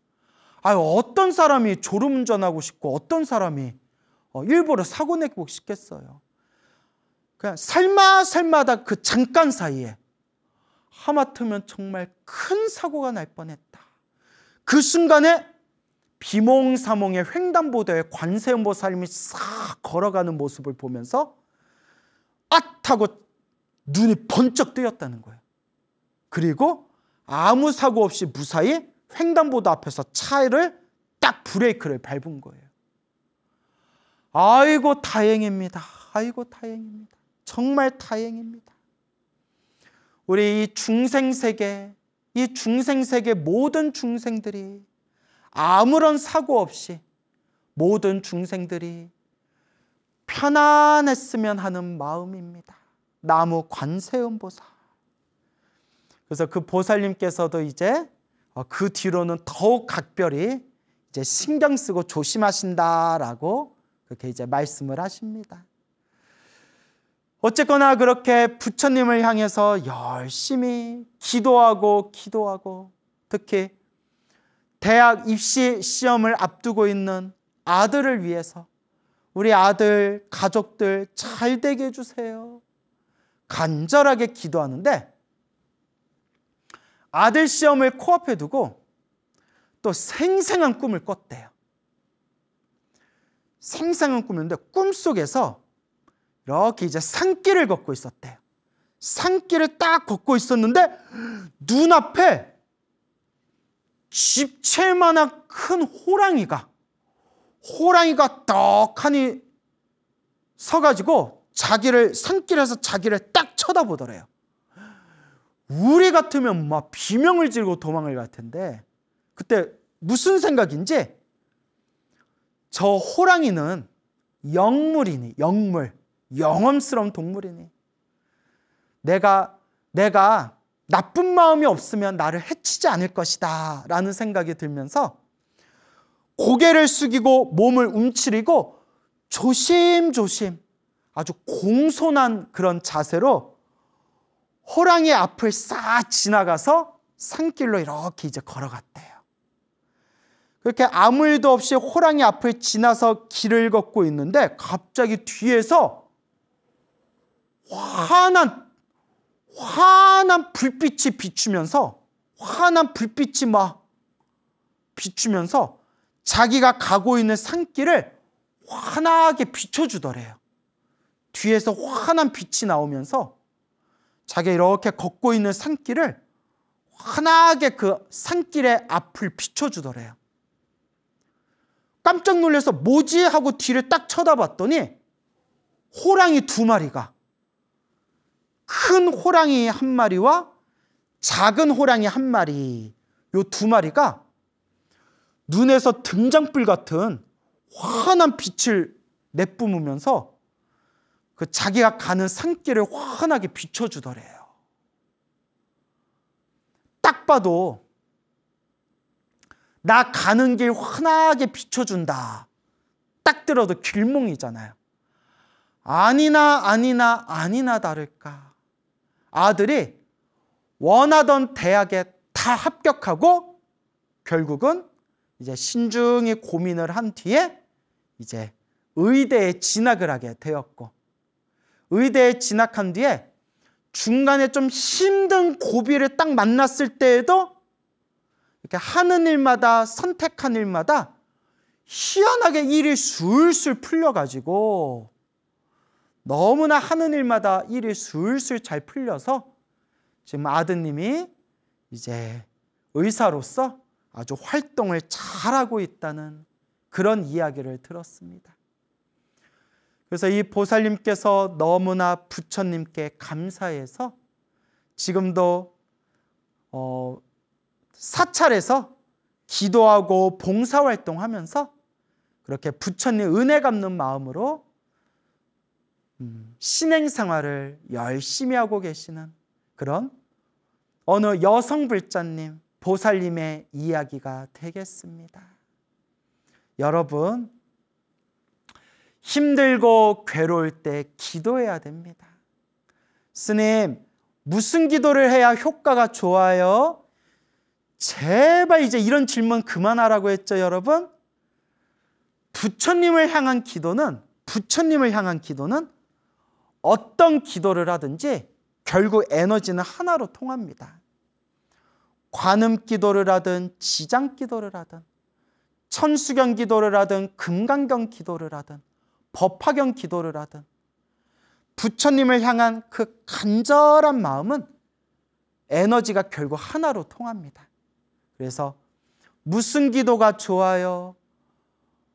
어떤 사람이 졸음운전하고 싶고 어떤 사람이 일부러 사고 내고 싶겠어요. 그냥 살마살마다 그 잠깐 사이에 하마터면 정말 큰 사고가 날 뻔했다. 그 순간에 비몽사몽의 횡단보도에 관세음보살님이 싹 걸어가는 모습을 보면서 하고 눈이 번쩍 뜨였다는 거예요. 그리고 아무 사고 없이 무사히 횡단보도 앞에서 차를 딱 브레이크를 밟은 거예요. 아이고 다행입니다. 아이고 다행입니다. 정말 다행입니다. 우리 이 중생세계 모든 중생들이 아무런 사고 없이 모든 중생들이 편안했으면 하는 마음입니다. 나무 관세음보살. 그래서 그 보살님께서도 이제 그 뒤로는 더욱 각별히 이제 신경 쓰고 조심하신다라고 그렇게 이제 말씀을 하십니다. 어쨌거나 그렇게 부처님을 향해서 열심히 기도하고 특히 대학 입시 시험을 앞두고 있는 아들을 위해서 우리 아들 가족들 잘 되게 해주세요. 간절하게 기도하는데 아들 시험을 코앞에 두고 또 생생한 꿈을 꿨대요. 생생한 꿈인데 꿈속에서 이렇게 이제 산길을 걷고 있었대요. 산길을 딱 걷고 있었는데 눈앞에 집채만한 큰 호랑이가 호랑이가 떡하니 서가지고 산길에서 자기를 딱 쳐다보더래요. 우리 같으면 막 비명을 지르고 도망을 갈 텐데 그때 무슨 생각인지 저 호랑이는 영물이니, 영험스러운 동물이니 내가 나쁜 마음이 없으면 나를 해치지 않을 것이다 라는 생각이 들면서 고개를 숙이고 몸을 움츠리고 조심조심 아주 공손한 그런 자세로 호랑이 앞을 싹 지나가서 산길로 이렇게 이제 걸어갔대요. 그렇게 아무 일도 없이 호랑이 앞을 지나서 길을 걷고 있는데 갑자기 뒤에서 환한 불빛이 비추면서 자기가 가고 있는 산길을 환하게 비춰주더래요. 뒤에서 환한 빛이 나오면서 자기가 이렇게 걷고 있는 산길을 환하게 그 산길의 앞을 비춰주더래요. 깜짝 놀라서 뭐지 하고 뒤를 딱 쳐다봤더니 호랑이 2마리가, 큰 호랑이 1마리와 작은 호랑이 1마리, 요 2마리가 눈에서 등장불 같은 환한 빛을 내뿜으면서 그 자기가 가는 산길을 환하게 비춰주더래요. 딱 봐도 나 가는 길 환하게 비춰준다. 딱 들어도 길몽이잖아요. 아니나 다를까. 아들이 원하던 대학에 다 합격하고 결국은 이제 신중히 고민을 한 뒤에 이제 의대에 진학을 하게 되었고, 의대에 진학한 뒤에 중간에 좀 힘든 고비를 딱 만났을 때에도 이렇게 하는 일마다, 선택한 일마다 희한하게 일이 술술 풀려가지고 너무나 하는 일마다 일이 술술 잘 풀려서 지금 아드님이 이제 의사로서 아주 활동을 잘하고 있다는 그런 이야기를 들었습니다. 그래서 이 보살님께서 너무나 부처님께 감사해서 지금도 사찰에서 기도하고 봉사활동하면서 그렇게 부처님 은혜 갚는 마음으로 신행생활을 열심히 하고 계시는 그런 어느 여성불자님, 보살님의 이야기가 되겠습니다. 여러분, 힘들고 괴로울 때 기도해야 됩니다. 스님, 무슨 기도를 해야 효과가 좋아요? 제발 이제 이런 질문 그만하라고 했죠, 여러분? 부처님을 향한 기도는 어떤 기도를 하든지 결국 에너지는 하나로 통합니다. 관음 기도를 하든 지장 기도를 하든 천수경 기도를 하든 금강경 기도를 하든 법화경 기도를 하든 부처님을 향한 그 간절한 마음은 에너지가 결국 하나로 통합니다. 그래서 무슨 기도가 좋아요?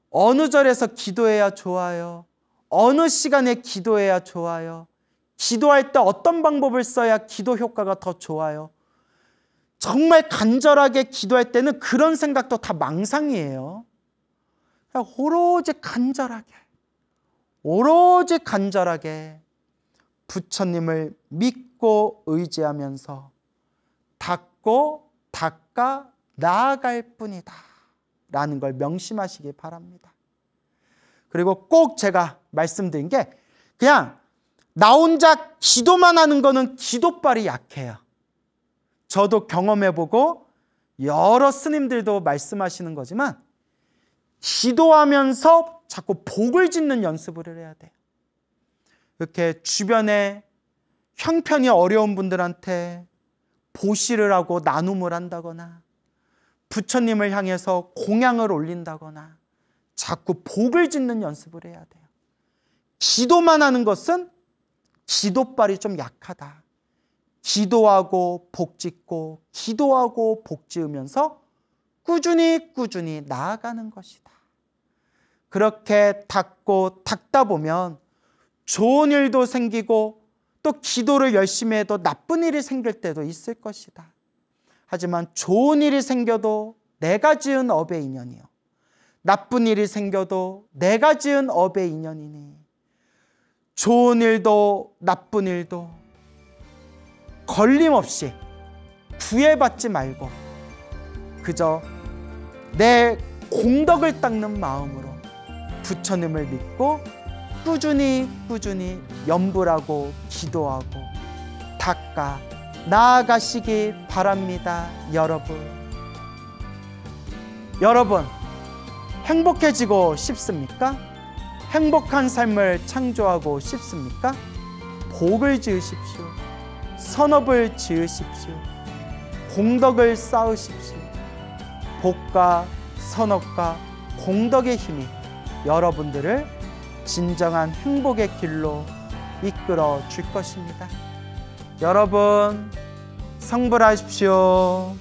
어느 절에서 기도해야 좋아요? 어느 시간에 기도해야 좋아요? 기도할 때 어떤 방법을 써야 기도 효과가 더 좋아요? 정말 간절하게 기도할 때는 그런 생각도 다 망상이에요. 그냥 오로지 간절하게 부처님을 믿고 의지하면서 닦고 닦아 나아갈 뿐이다 라는 걸 명심하시기 바랍니다. 그리고 꼭 제가 말씀드린 게 그냥 나 혼자 기도만 하는 거는 기도빨이 약해요. 저도 경험해보고 여러 스님들도 말씀하시는 거지만 기도하면서 자꾸 복을 짓는 연습을 해야 돼요. 이렇게 주변에 형편이 어려운 분들한테 보시를 하고 나눔을 한다거나 부처님을 향해서 공양을 올린다거나 자꾸 복을 짓는 연습을 해야 돼요. 기도만 하는 것은 기도빨이 좀 약하다. 기도하고 복 짓고 기도하고 복 지으면서 꾸준히 나아가는 것이다. 그렇게 닦다 보면 좋은 일도 생기고 또 기도를 열심히 해도 나쁜 일이 생길 때도 있을 것이다. 하지만 좋은 일이 생겨도 내가 지은 업의 인연이요, 나쁜 일이 생겨도 내가 지은 업의 인연이니 좋은 일도 나쁜 일도 걸림없이 구애받지 말고 그저 내 공덕을 닦는 마음으로 부처님을 믿고 꾸준히 염불하고 기도하고 닦아 나아가시기 바랍니다. 여러분 행복해지고 싶습니까? 행복한 삶을 창조하고 싶습니까? 복을 지으십시오. 선업을 지으십시오. 공덕을 쌓으십시오. 복과 선업과 공덕의 힘이 여러분들을 진정한 행복의 길로 이끌어 줄 것입니다. 여러분 성불하십시오.